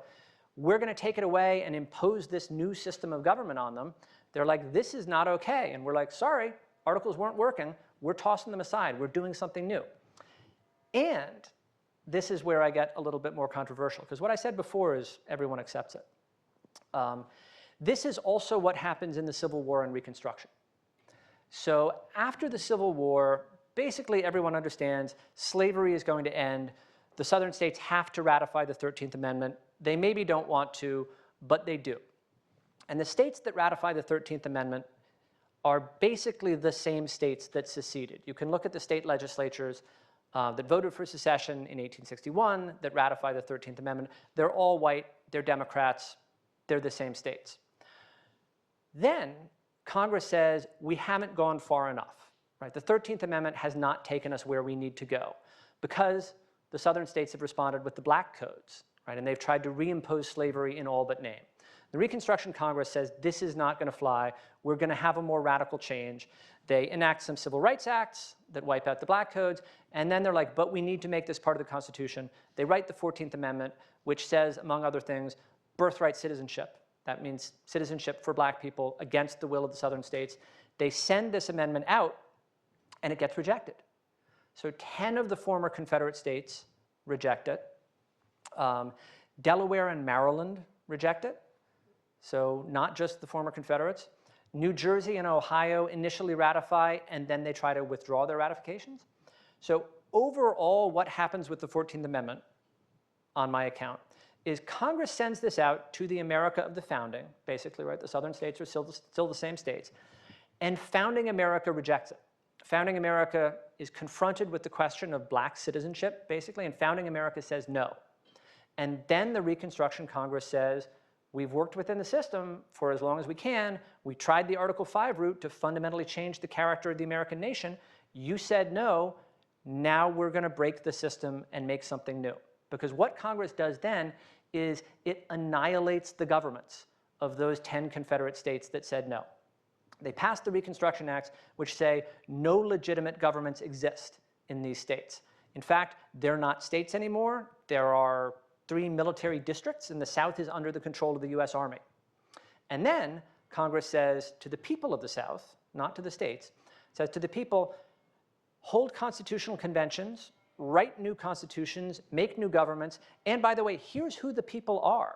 We're going to take it away and impose this new system of government on them. They're like, this is not okay. And we're like, sorry, Articles weren't working. We're tossing them aside. We're doing something new. And this is where I get a little bit more controversial, because what I said before is everyone accepts it. This is also what happens in the Civil War and Reconstruction. So after the Civil War, basically everyone understands slavery is going to end. The southern states have to ratify the 13th Amendment. They maybe don't want to, but they do. And the states that ratify the 13th Amendment are basically the same states that seceded. You can look at the state legislatures that voted for secession in 1861, that ratified the 13th Amendment. They're all white, they're Democrats, they're the same states. Then Congress says, we haven't gone far enough. Right? The 13th Amendment has not taken us where we need to go, because the southern states have responded with the black codes, right? And they've tried to reimpose slavery in all but name. The Reconstruction Congress says this is not going to fly. We're going to have a more radical change. They enact some civil rights acts that wipe out the black codes, and then they're like, but we need to make this part of the Constitution. They write the 14th Amendment, which says, among other things, birthright citizenship. That means citizenship for black people against the will of the southern states. They send this amendment out, and it gets rejected. So 10 of the former Confederate states reject it. Delaware and Maryland reject it. So not just the former Confederates. New Jersey and Ohio initially ratify, and then they try to withdraw their ratifications. So overall, what happens with the 14th Amendment, on my account, is Congress sends this out to the America of the founding, basically, right? The southern states are still the same states. And founding America rejects it. Founding America is confronted with the question of black citizenship, basically, and founding America says no. And then the Reconstruction Congress says, we've worked within the system for as long as we can. We tried the Article 5 route to fundamentally change the character of the American nation. You said no. Now we're going to break the system and make something new. Because what Congress does then is it annihilates the governments of those 10 Confederate states that said no. They passed the Reconstruction Acts, which say no legitimate governments exist in these states. In fact, they're not states anymore. There are 3 military districts, and the South is under the control of the US Army. And then Congress says to the people of the South, not to the states, says to the people, hold constitutional conventions, write new constitutions, make new governments, and by the way, here's who the people are.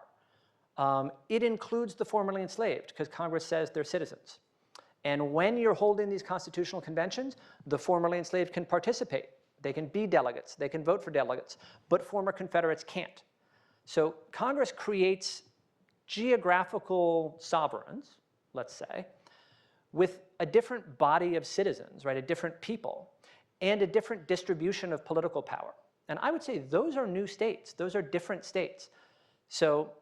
It includes the formerly enslaved, because Congress says they're citizens. And when you're holding these constitutional conventions, the formerly enslaved can participate. They can be delegates. They can vote for delegates. But former Confederates can't. So Congress creates geographical sovereigns, let's say, with a different body of citizens, right, a different people, and a different distribution of political power. And I would say those are new states. Those are different states. So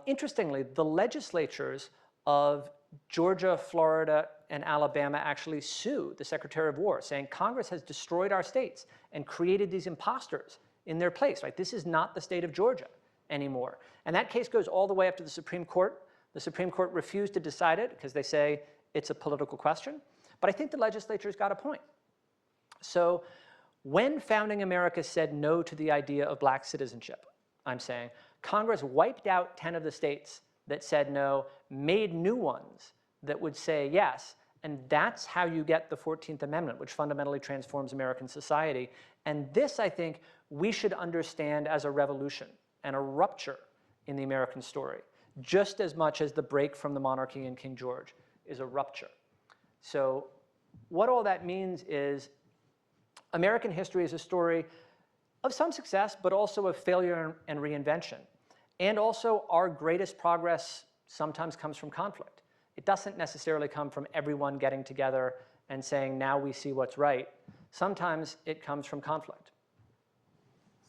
interestingly, the legislatures of Georgia, Florida, and Alabama actually sue the Secretary of War, saying Congress has destroyed our states and created these imposters in their place, right? This is not the state of Georgia anymore. And that case goes all the way up to the Supreme Court. The Supreme Court refused to decide it because they say it's a political question. But I think the legislature's got a point. So when founding America said no to the idea of black citizenship, I'm saying, Congress wiped out 10 of the states that said no, made new ones that would say yes, and that's how you get the 14th Amendment, which fundamentally transforms American society. And this, I think, we should understand as a revolution and a rupture in the American story, just as much as the break from the monarchy and King George is a rupture. So what all that means is American history is a story of some success, but also of failure and reinvention. And also, our greatest progress sometimes comes from conflict. It doesn't necessarily come from everyone getting together and saying, now we see what's right. Sometimes it comes from conflict.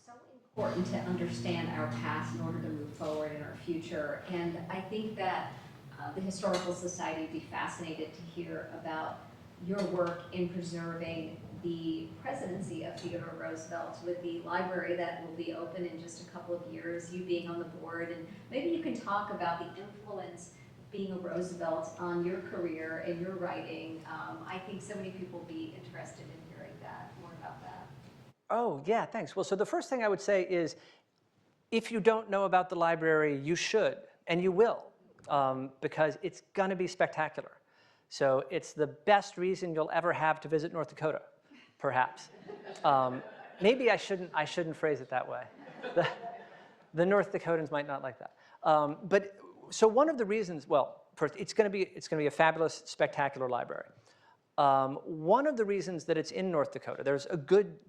So important to understand our past in order to move forward in our future. And I think that the Historical Society would be fascinated to hear about your work in preserving the presidency of Theodore Roosevelt with the library that will be open in just a couple of years, you being on the board, and maybe you can talk about the influence being a Roosevelt on your career and your writing. I think so many people will be interested in hearing that, more about that. Oh, yeah, thanks. Well, so the first thing I would say is, if you don't know about the library, you should, and you will, because it's going to be spectacular. So it's the best reason you'll ever have to visit North Dakota, perhaps. Maybe I shouldn't phrase it that way. The North Dakotans might not like that. But so one of the reasons, well, first, it's going to be a fabulous, spectacular library. One of the reasons that it's in North Dakota, there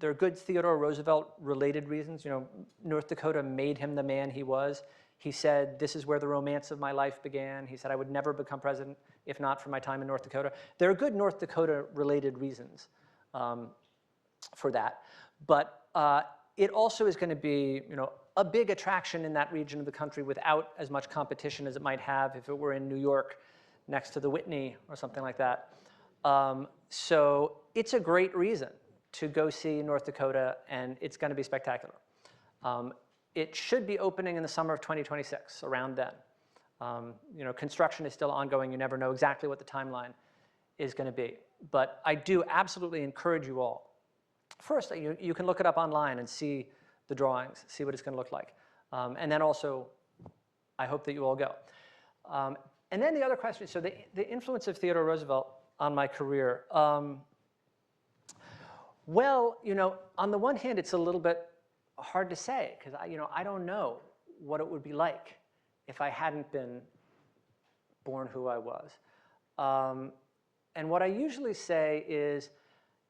are good Theodore Roosevelt related reasons. You know, North Dakota made him the man he was. He said, this is where the romance of my life began. He said, I would never become president if not for my time in North Dakota. There are good North Dakota related reasons for that. But it also is going to be, you know, a big attraction in that region of the country without as much competition as it might have if it were in New York next to the Whitney or something like that. So it's a great reason to go see North Dakota, and it's going to be spectacular. It should be opening in the summer of 2026, around then. Construction is still ongoing. You never know exactly what the timeline is going to be. But I do absolutely encourage you all. First, you can look it up online and see the drawings, see what it's going to look like. And then also, I hope that you all go. And then the other question, so the influence of Theodore Roosevelt on my career. Well, on the one hand, it's a little bit hard to say, because I don't know what it would be like if I hadn't been born who I was. And what I usually say is,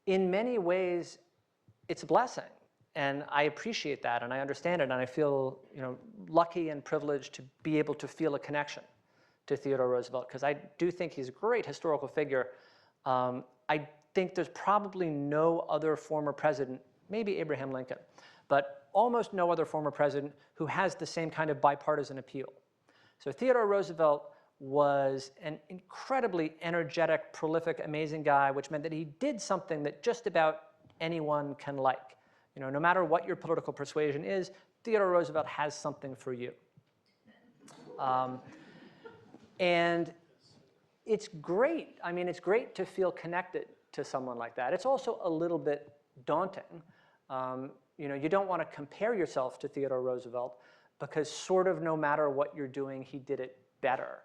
in many ways, it's a blessing. And I appreciate that, and I understand it, and I feel lucky and privileged to be able to feel a connection to Theodore Roosevelt, because I do think he's a great historical figure. I think there's probably no other former president, maybe Abraham Lincoln, but almost no other former president who has the same kind of bipartisan appeal. So Theodore Roosevelt was an incredibly energetic, prolific, amazing guy, which meant that he did something that just about anyone can like. No matter what your political persuasion is, Theodore Roosevelt has something for you. And it's great. I mean, it's great to feel connected to someone like that. It's also a little bit daunting. You don't want to compare yourself to Theodore Roosevelt, because sort of no matter what you're doing, he did it better.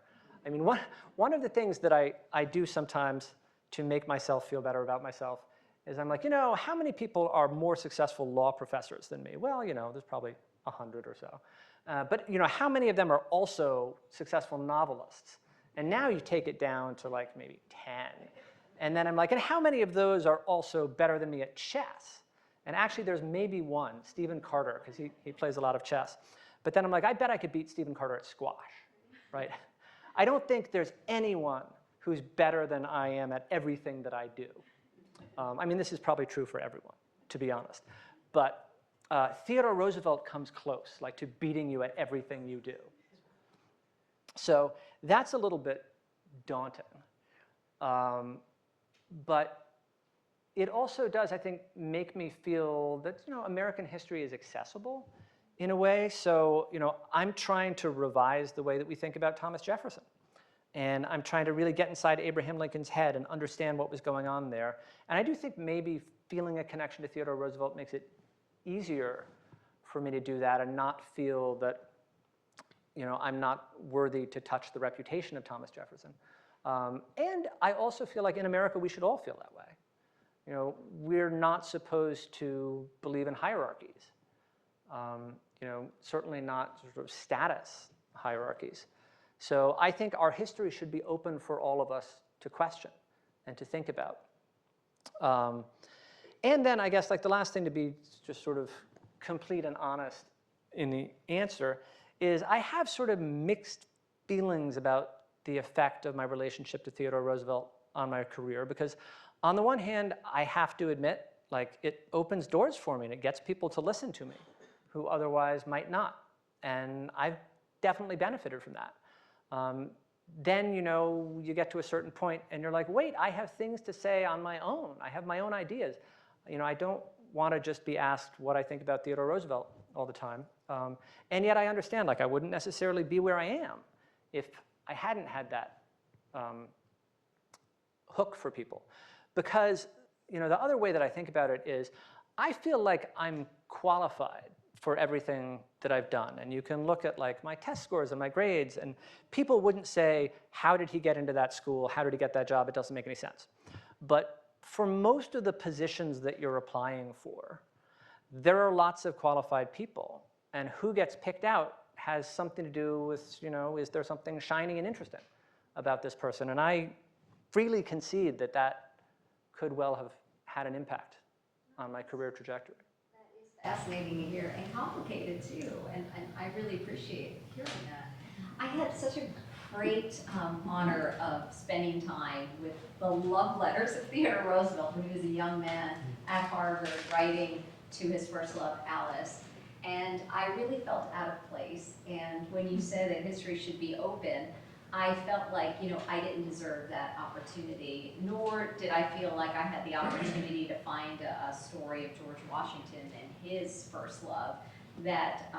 I mean, one of the things that I do sometimes to make myself feel better about myself is I'm like, how many people are more successful law professors than me? Well, there's probably 100 or so. But how many of them are also successful novelists? And now you take it down to like maybe 10. And then I'm like, and how many of those are also better than me at chess? And actually there's maybe one, Stephen Carter, because he plays a lot of chess. But then I'm like, I bet I could beat Stephen Carter at squash, right? I don't think there's anyone who's better than I am at everything that I do. I mean, this is probably true for everyone, to be honest. But Theodore Roosevelt comes close, like to beating you at everything you do. So that's a little bit daunting. But it also does, I think, make me feel that American history is accessible in a way. So I'm trying to revise the way that we think about Thomas Jefferson. And I'm trying to really get inside Abraham Lincoln's head and understand what was going on there. And I do think maybe feeling a connection to Theodore Roosevelt makes it easier for me to do that and not feel that I'm not worthy to touch the reputation of Thomas Jefferson. And I also feel like in America we should all feel that way. We're not supposed to believe in hierarchies. Certainly not sort of status hierarchies. So I think our history should be open for all of us to question and to think about. And then I guess like the last thing to be just sort of complete and honest in the answer is I have sort of mixed feelings about the effect of my relationship to Theodore Roosevelt on my career, because on the one hand, I have to admit, like it opens doors for me and it gets people to listen to me who otherwise might not. And I've definitely benefited from that. Then, you get to a certain point and you're like, wait, I have things to say on my own. I have my own ideas. I don't want to just be asked what I think about Theodore Roosevelt all the time. And yet I understand, like I wouldn't necessarily be where I am if I hadn't had that hook for people. Because, the other way that I think about it is I feel like I'm qualified for everything that I've done. And you can look at like my test scores and my grades, and people wouldn't say, how did he get into that school? How did he get that job? It doesn't make any sense. But for most of the positions that you're applying for, there are lots of qualified people. And who gets picked out has something to do with, is there something shiny and interesting about this person? And I freely concede that that could well have had an impact on my career trajectory. Fascinating to hear and complicated too, and I really appreciate hearing that. I had such a great honor of spending time with the love letters of Theodore Roosevelt when he was a young man at Harvard writing to his first love, Alice. And I really felt out of place. And when you said that history should be open, I felt like, I didn't deserve that opportunity, nor did I feel like I had the opportunity to find a story of George Washington and his first love that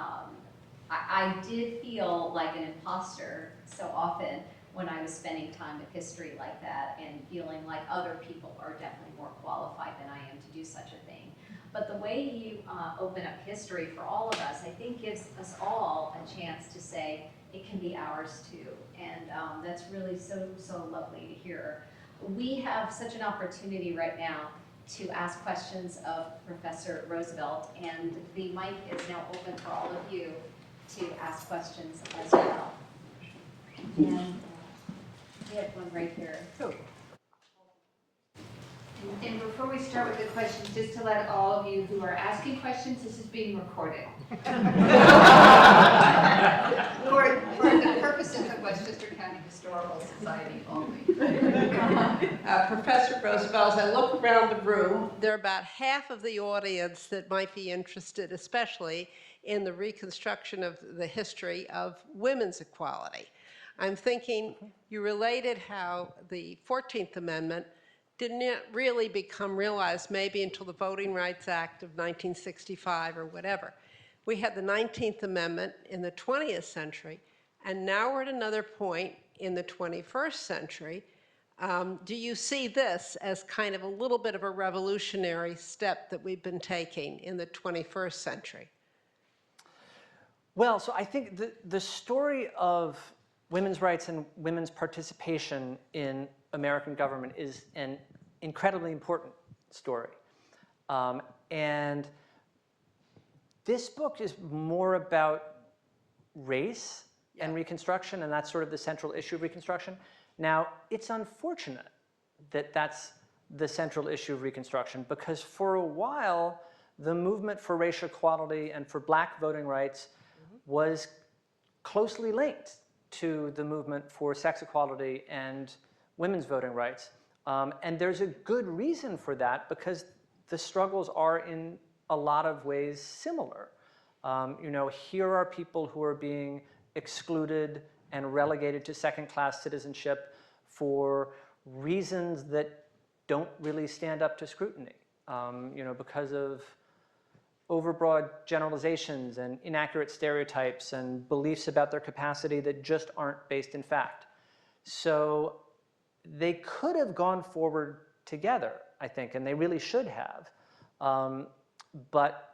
I did feel like an imposter so often when I was spending time with history like that and feeling like other people are definitely more qualified than I am to do such a thing. But the way you open up history for all of us, I think gives us all a chance to say it can be ours too. And that's really so, so lovely to hear. We have such an opportunity right now to ask questions of Professor Roosevelt, and the mic is now open for all of you to ask questions as well. And we have one right here. And before we start with the questions, just to let all of you who are asking questions, this is being recorded. For the purposes of Westchester County Historical Society only. Professor Roosevelt, as I look around the room, there are about half of the audience that might be interested, especially in the reconstruction of the history of women's equality. I'm thinking you related how the 14th Amendment didn't really become realized maybe until the Voting Rights Act of 1965 or whatever. We had the 19th Amendment in the 20th century, and now we're at another point in the 21st century. Do you see this as kind of a little bit of a revolutionary step that we've been taking in the 21st century? Well, so I think the story of women's rights and women's participation in American government is an incredibly important story. And this book is more about race and Reconstruction, and that's sort of the central issue of Reconstruction. Now, it's unfortunate that that's the central issue of Reconstruction, because for a while, the movement for racial equality and for black voting rights was closely linked to the movement for sex equality and women's voting rights. And there's a good reason for that, because the struggles are in a lot of ways similar. You know, here are people who are being excluded and relegated to second-class citizenship for reasons that don't really stand up to scrutiny, you know, because of overbroad generalizations and inaccurate stereotypes and beliefs about their capacity that just aren't based in fact. So they could have gone forward together, I think, and they really should have. But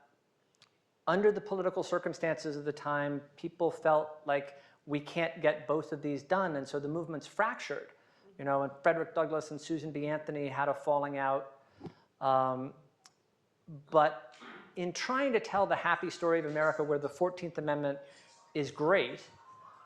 under the political circumstances of the time, people felt like we can't get both of these done, and so the movement's fractured. You know, and Frederick Douglass and Susan B. Anthony had a falling out. But in trying to tell the happy story of America where the 14th Amendment is great,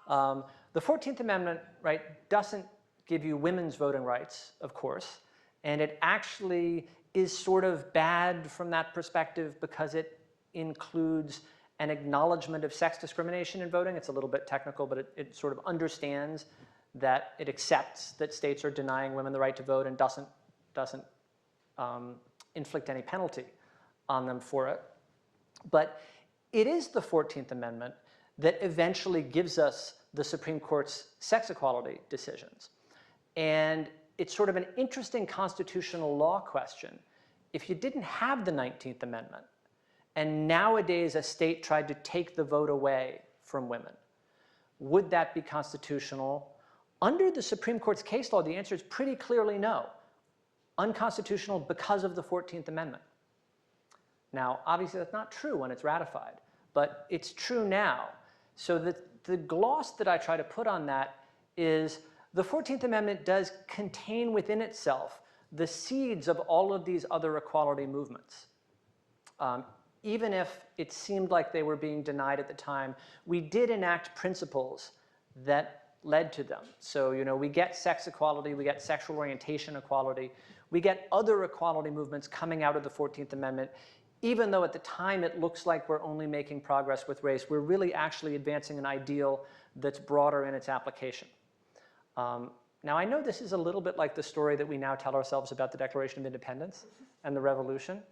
the 14th Amendment, right, doesn't give you women's voting rights, of course, and it actually is sort of bad from that perspective because it includes an acknowledgement of sex discrimination in voting. It's a little bit technical, but it sort of understands that it accepts that states are denying women the right to vote and doesn't inflict any penalty on them for it. But it is the 14th Amendment that eventually gives us the Supreme Court's sex equality decisions. And it's sort of an interesting constitutional law question. If you didn't have the 19th Amendment, and nowadays a state tried to take the vote away from women, would that be constitutional? Under the Supreme Court's case law, the answer is pretty clearly no. Unconstitutional because of the 14th Amendment. Now, obviously that's not true when it's ratified, but it's true now. So the gloss that I try to put on that is the 14th Amendment does contain within itself the seeds of all of these other equality movements. Even if it seemed like they were being denied at the time, we did enact principles that led to them. So, you know, we get sex equality, we get sexual orientation equality, we get other equality movements coming out of the 14th Amendment. Even though at the time it looks like we're only making progress with race, we're really actually advancing an ideal that's broader in its application. Now, I know this is a little bit like the story that we now tell ourselves about the Declaration of Independence and the Revolution.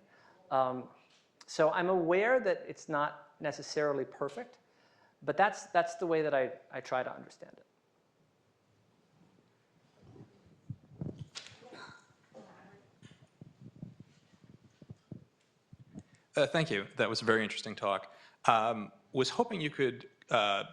So I'm aware that it's not necessarily perfect, but that's the way that I try to understand it. Thank you. That was a very interesting talk. Was hoping you could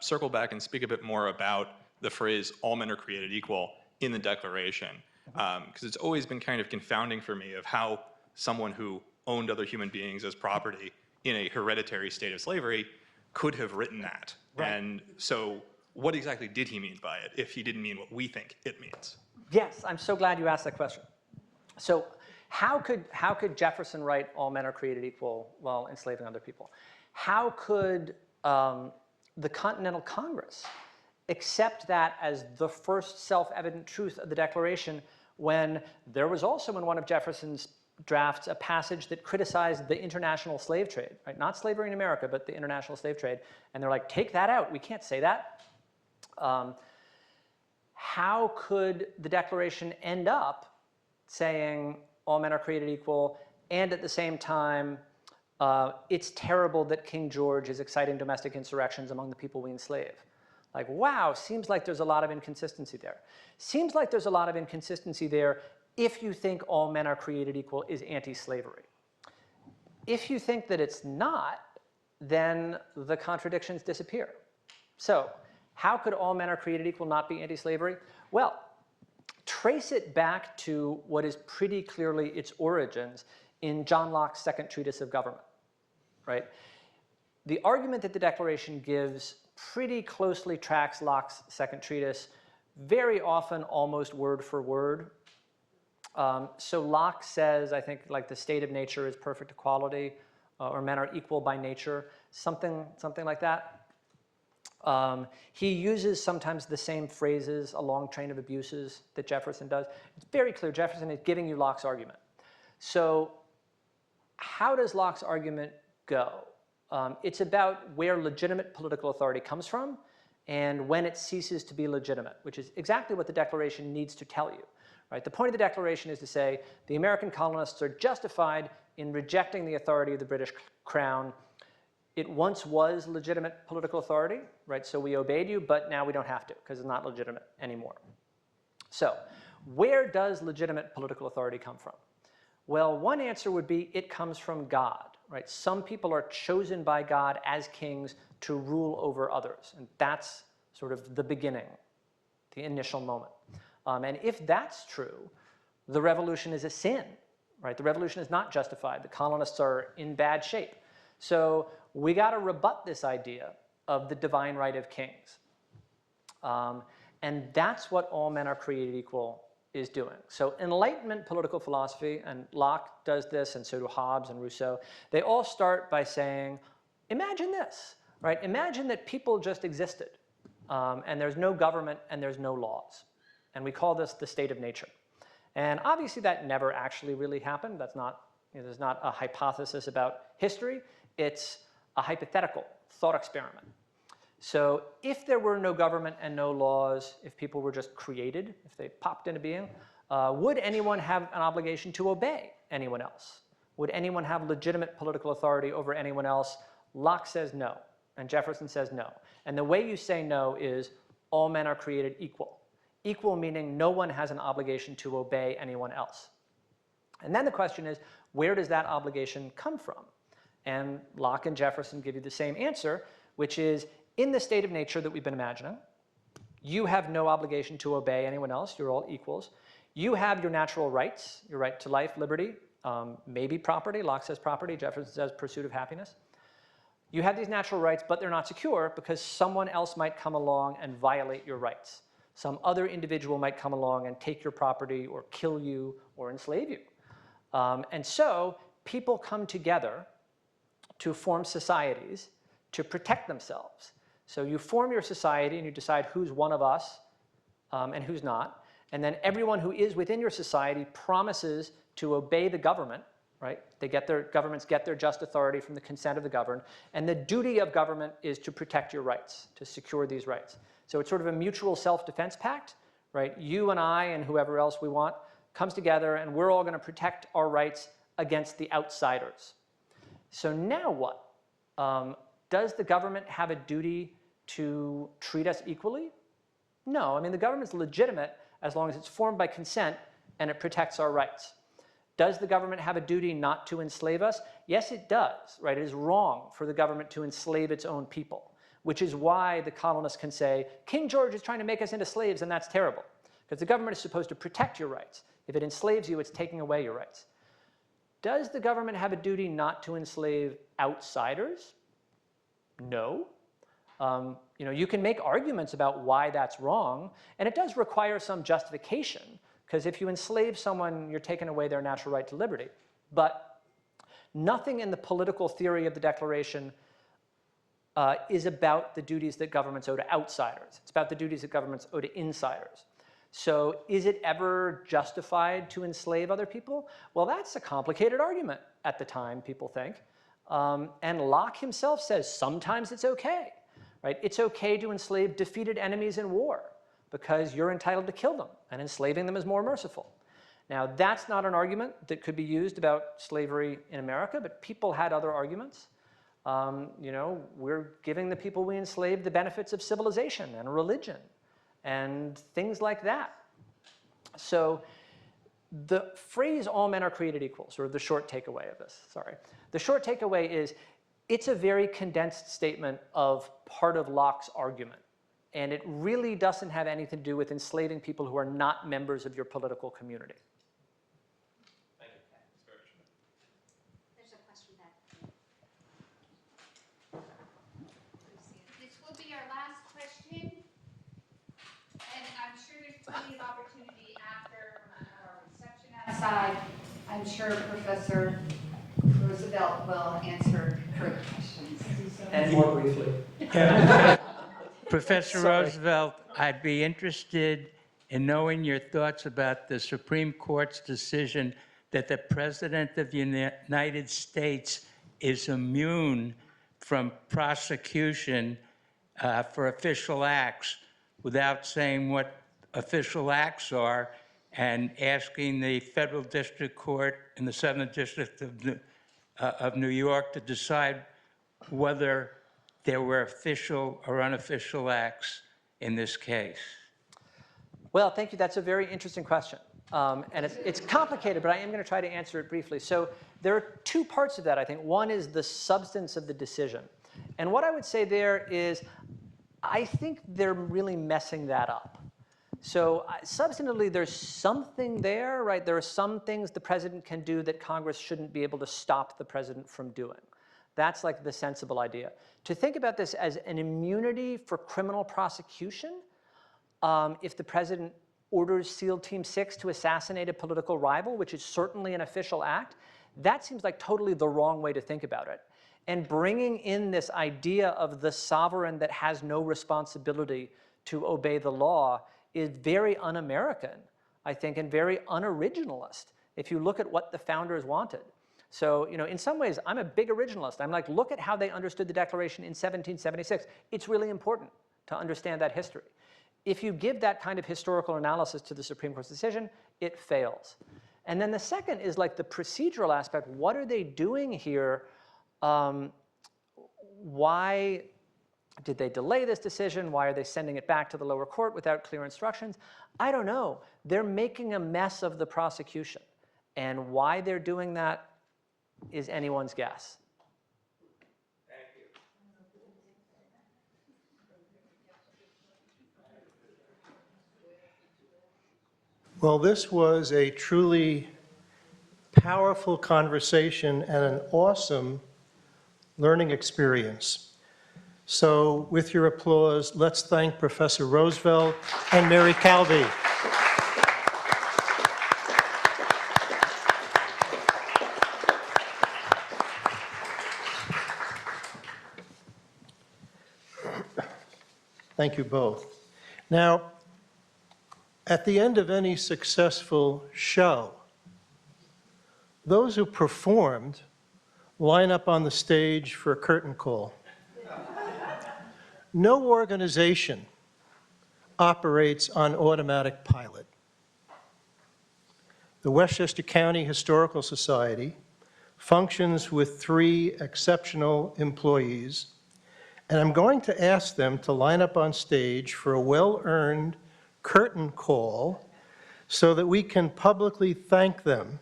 circle back and speak a bit more about the phrase "all men are created equal" in the Declaration, because it's always been kind of confounding for me of how someone who owned other human beings as property in a hereditary state of slavery could have written that. Right. And so what exactly did he mean by it, if he didn't mean what we think it means? Yes, I'm so glad you asked that question. So how could Jefferson write "all men are created equal" while enslaving other people? How could the Continental Congress accept that as the first self-evident truth of the Declaration when there was also in one of Jefferson's drafts a passage that criticized the international slave trade, right? Not slavery in America, but the international slave trade. And they're like, take that out. We can't say that. How could the Declaration end up saying all men are created equal and at the same time it's terrible that King George is exciting domestic insurrections among the people we enslave? Like, wow, seems like there's a lot of inconsistency there. Seems like there's a lot of inconsistency there if you think all men are created equal is anti-slavery. If you think that it's not, then the contradictions disappear. So how could all men are created equal not be anti-slavery? Well, trace it back to what is pretty clearly its origins in John Locke's second treatise of government, right? The argument that the Declaration gives pretty closely tracks Locke's second treatise, very often almost word for word. So Locke says, I think, like the state of nature is perfect equality, or men are equal by nature, something like that. He uses sometimes the same phrases, a long train of abuses, that Jefferson does. It's very clear Jefferson is giving you Locke's argument. So how does Locke's argument go? It's about where legitimate political authority comes from and when it ceases to be legitimate, which is exactly what the Declaration needs to tell you. Right? The point of the Declaration is to say the American colonists are justified in rejecting the authority of the British Crown. It once was legitimate political authority, right? So we obeyed you, but now we don't have to because it's not legitimate anymore. So where does legitimate political authority come from? Well, one answer would be it comes from God, right? Some people are chosen by God as kings to rule over others, and that's sort of the beginning, the initial moment. And if that's true, the revolution is a sin, right? The revolution is not justified. The colonists are in bad shape. So we got to rebut this idea of the divine right of kings. And that's what all men are created equal is doing. So Enlightenment political philosophy, and Locke does this, and so do Hobbes and Rousseau, they all start by saying, imagine this, right? Imagine that people just existed, and there's no government and there's no laws. And we call this the state of nature. And obviously that never actually really happened. That's not, there's not a hypothesis about history. It's a hypothetical thought experiment. So if there were no government and no laws, if people were just created, if they popped into being, would anyone have an obligation to obey anyone else? Would anyone have legitimate political authority over anyone else? Locke says no, and Jefferson says no. And the way you say no is all men are created equal. Equal meaning no one has an obligation to obey anyone else. And then the question is, where does that obligation come from? And Locke and Jefferson give you the same answer, which is in the state of nature that we've been imagining, you have no obligation to obey anyone else. You're all equals. You have your natural rights, your right to life, liberty, maybe property. Locke says property. Jefferson says pursuit of happiness. You have these natural rights, but they're not secure because someone else might come along and violate your rights. Some other individual might come along and take your property or kill you or enslave you. And so people come together to form societies to protect themselves. So you form your society and you decide who's one of us and who's not. And then everyone who is within your society promises to obey the government, right? Governments get their just authority from the consent of the governed. And the duty of government is to protect your rights, to secure these rights. So it's sort of a mutual self-defense pact, right? You and I and whoever else we want comes together and we're all going to protect our rights against the outsiders. So now what? Does the government have a duty to treat us equally? No, I mean the government's legitimate as long as it's formed by consent and it protects our rights. Does the government have a duty not to enslave us? Yes, it does, right? It is wrong for the government to enslave its own people. which is why the colonists can say, King George is trying to make us into slaves, and that's terrible, because the government is supposed to protect your rights. If it enslaves you, it's taking away your rights. Does the government have a duty not to enslave outsiders? No. You can make arguments about why that's wrong, and it does require some justification, because if you enslave someone, you're taking away their natural right to liberty. But nothing in the political theory of the Declaration is about the duties that governments owe to outsiders. It's about the duties that governments owe to insiders. So is it ever justified to enslave other people? Well, that's a complicated argument at the time, people think. And Locke himself says sometimes it's okay. Right? It's okay to enslave defeated enemies in war because you're entitled to kill them, and enslaving them is more merciful. Now, that's not an argument that could be used about slavery in America, but people had other arguments. We're giving the people we enslaved the benefits of civilization and religion and things like that. So the phrase all men are created equal, sort of the short takeaway of this, sorry. The short takeaway is it's a very condensed statement of part of Locke's argument. And it really doesn't have anything to do with enslaving people who are not members of your political community. Thank you. There's a question back. This will be our last question, and I'm sure there's plenty of opportunity after our reception outside. I'm sure Professor Roosevelt will answer further questions. And more briefly. Professor Sorry. Roosevelt, I'd be interested in knowing your thoughts about the Supreme Court's decision that the President of the United States is immune from prosecution for official acts without saying what official acts are, and asking the Federal District Court in the Southern District of New York to decide whether there were official or unofficial acts in this case. Well, thank you. That's a very interesting question. And it's complicated, but I am going to try to answer it briefly. So there are two parts of that, I think. One is the substance of the decision. And what I would say there is I think they're really messing that up. So substantively, there's something there, right? There are some things the president can do that Congress shouldn't be able to stop the president from doing. That's like the sensible idea. To think about this as an immunity for criminal prosecution, if the president orders SEAL Team 6 to assassinate a political rival, which is certainly an official act, that seems like totally the wrong way to think about it. And bringing in this idea of the sovereign that has no responsibility to obey the law is very un-American, I think, and very unoriginalist if you look at what the founders wanted. So, in some ways, I'm a big originalist. I'm like, look at how they understood the Declaration in 1776. It's really important to understand that history. If you give that kind of historical analysis to the Supreme Court's decision, it fails. And then the second is like the procedural aspect. What are they doing here? Why did they delay this decision? Why are they sending it back to the lower court without clear instructions? I don't know. They're making a mess of the prosecution. And why they're doing that is anyone's guess. Thank you. Well, this was a truly powerful conversation and an awesome learning experience. So with your applause, let's thank Professor Roosevelt and Mary Calvi. Thank you both. Now, at the end of any successful show, those who performed line up on the stage for a curtain call. No organization operates on automatic pilot. The Westchester County Historical Society functions with 3 exceptional employees, and I'm going to ask them to line up on stage for a well-earned curtain call so that we can publicly thank them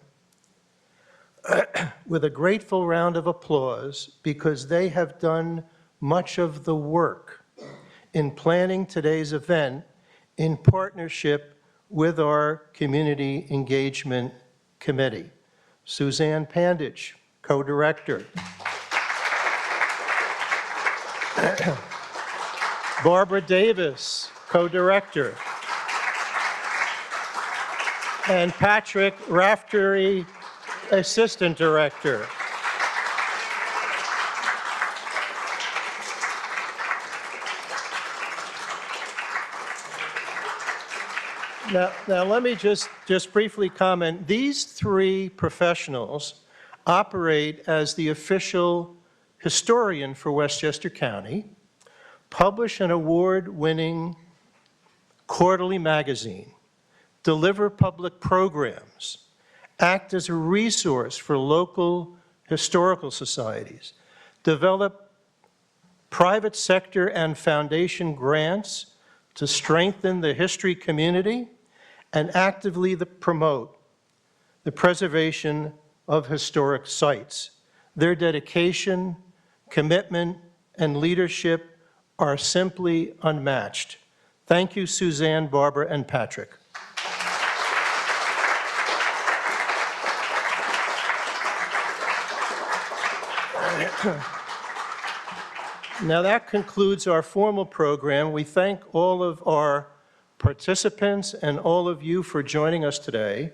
with a grateful round of applause because they have done much of the work in planning today's event in partnership with our Community Engagement Committee. Suzanne Pandich, co-director. Barbara Davis, co-director. And Patrick Raftery, assistant director. Now let me just briefly comment. These three professionals operate as the official historian for Westchester County, publish an award-winning quarterly magazine, deliver public programs, act as a resource for local historical societies, develop private sector and foundation grants to strengthen the history community, and actively promote the preservation of historic sites. Their dedication, commitment, and leadership are simply unmatched. Thank you, Suzanne, Barbara, and Patrick. Now that concludes our formal program. We thank all of our participants and all of you for joining us today.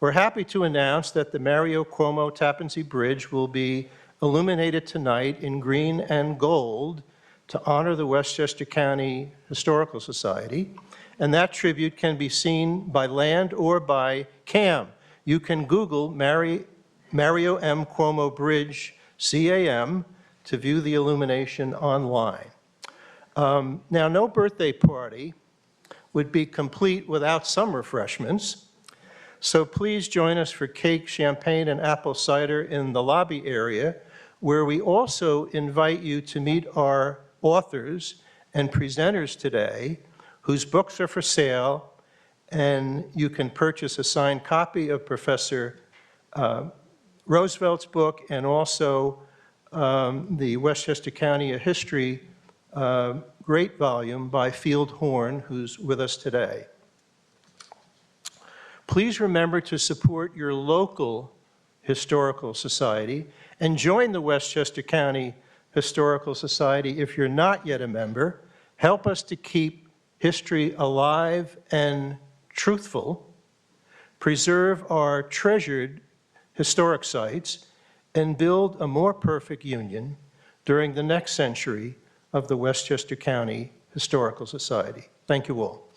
We're happy to announce that the Mario Cuomo Tappan Zee Bridge will be illuminated tonight in green and gold to honor the Westchester County Historical Society, and that tribute can be seen by land or by CAM. You can Google Mario M. Cuomo Bridge, CAM, to view the illumination online. Now, no birthday party would be complete without some refreshments, so please join us for cake, champagne, and apple cider in the lobby area, where we also invite you to meet our authors and presenters today, whose books are for sale, and you can purchase a signed copy of Professor Roosevelt's book and also the Westchester County History great volume by Field Horn, who's with us today. Please remember to support your local historical society and join the Westchester County Historical Society if you're not yet a member. Help us to keep history alive and truthful, preserve our treasured historic sites, and build a more perfect union during the next century of the Westchester County Historical Society. Thank you all.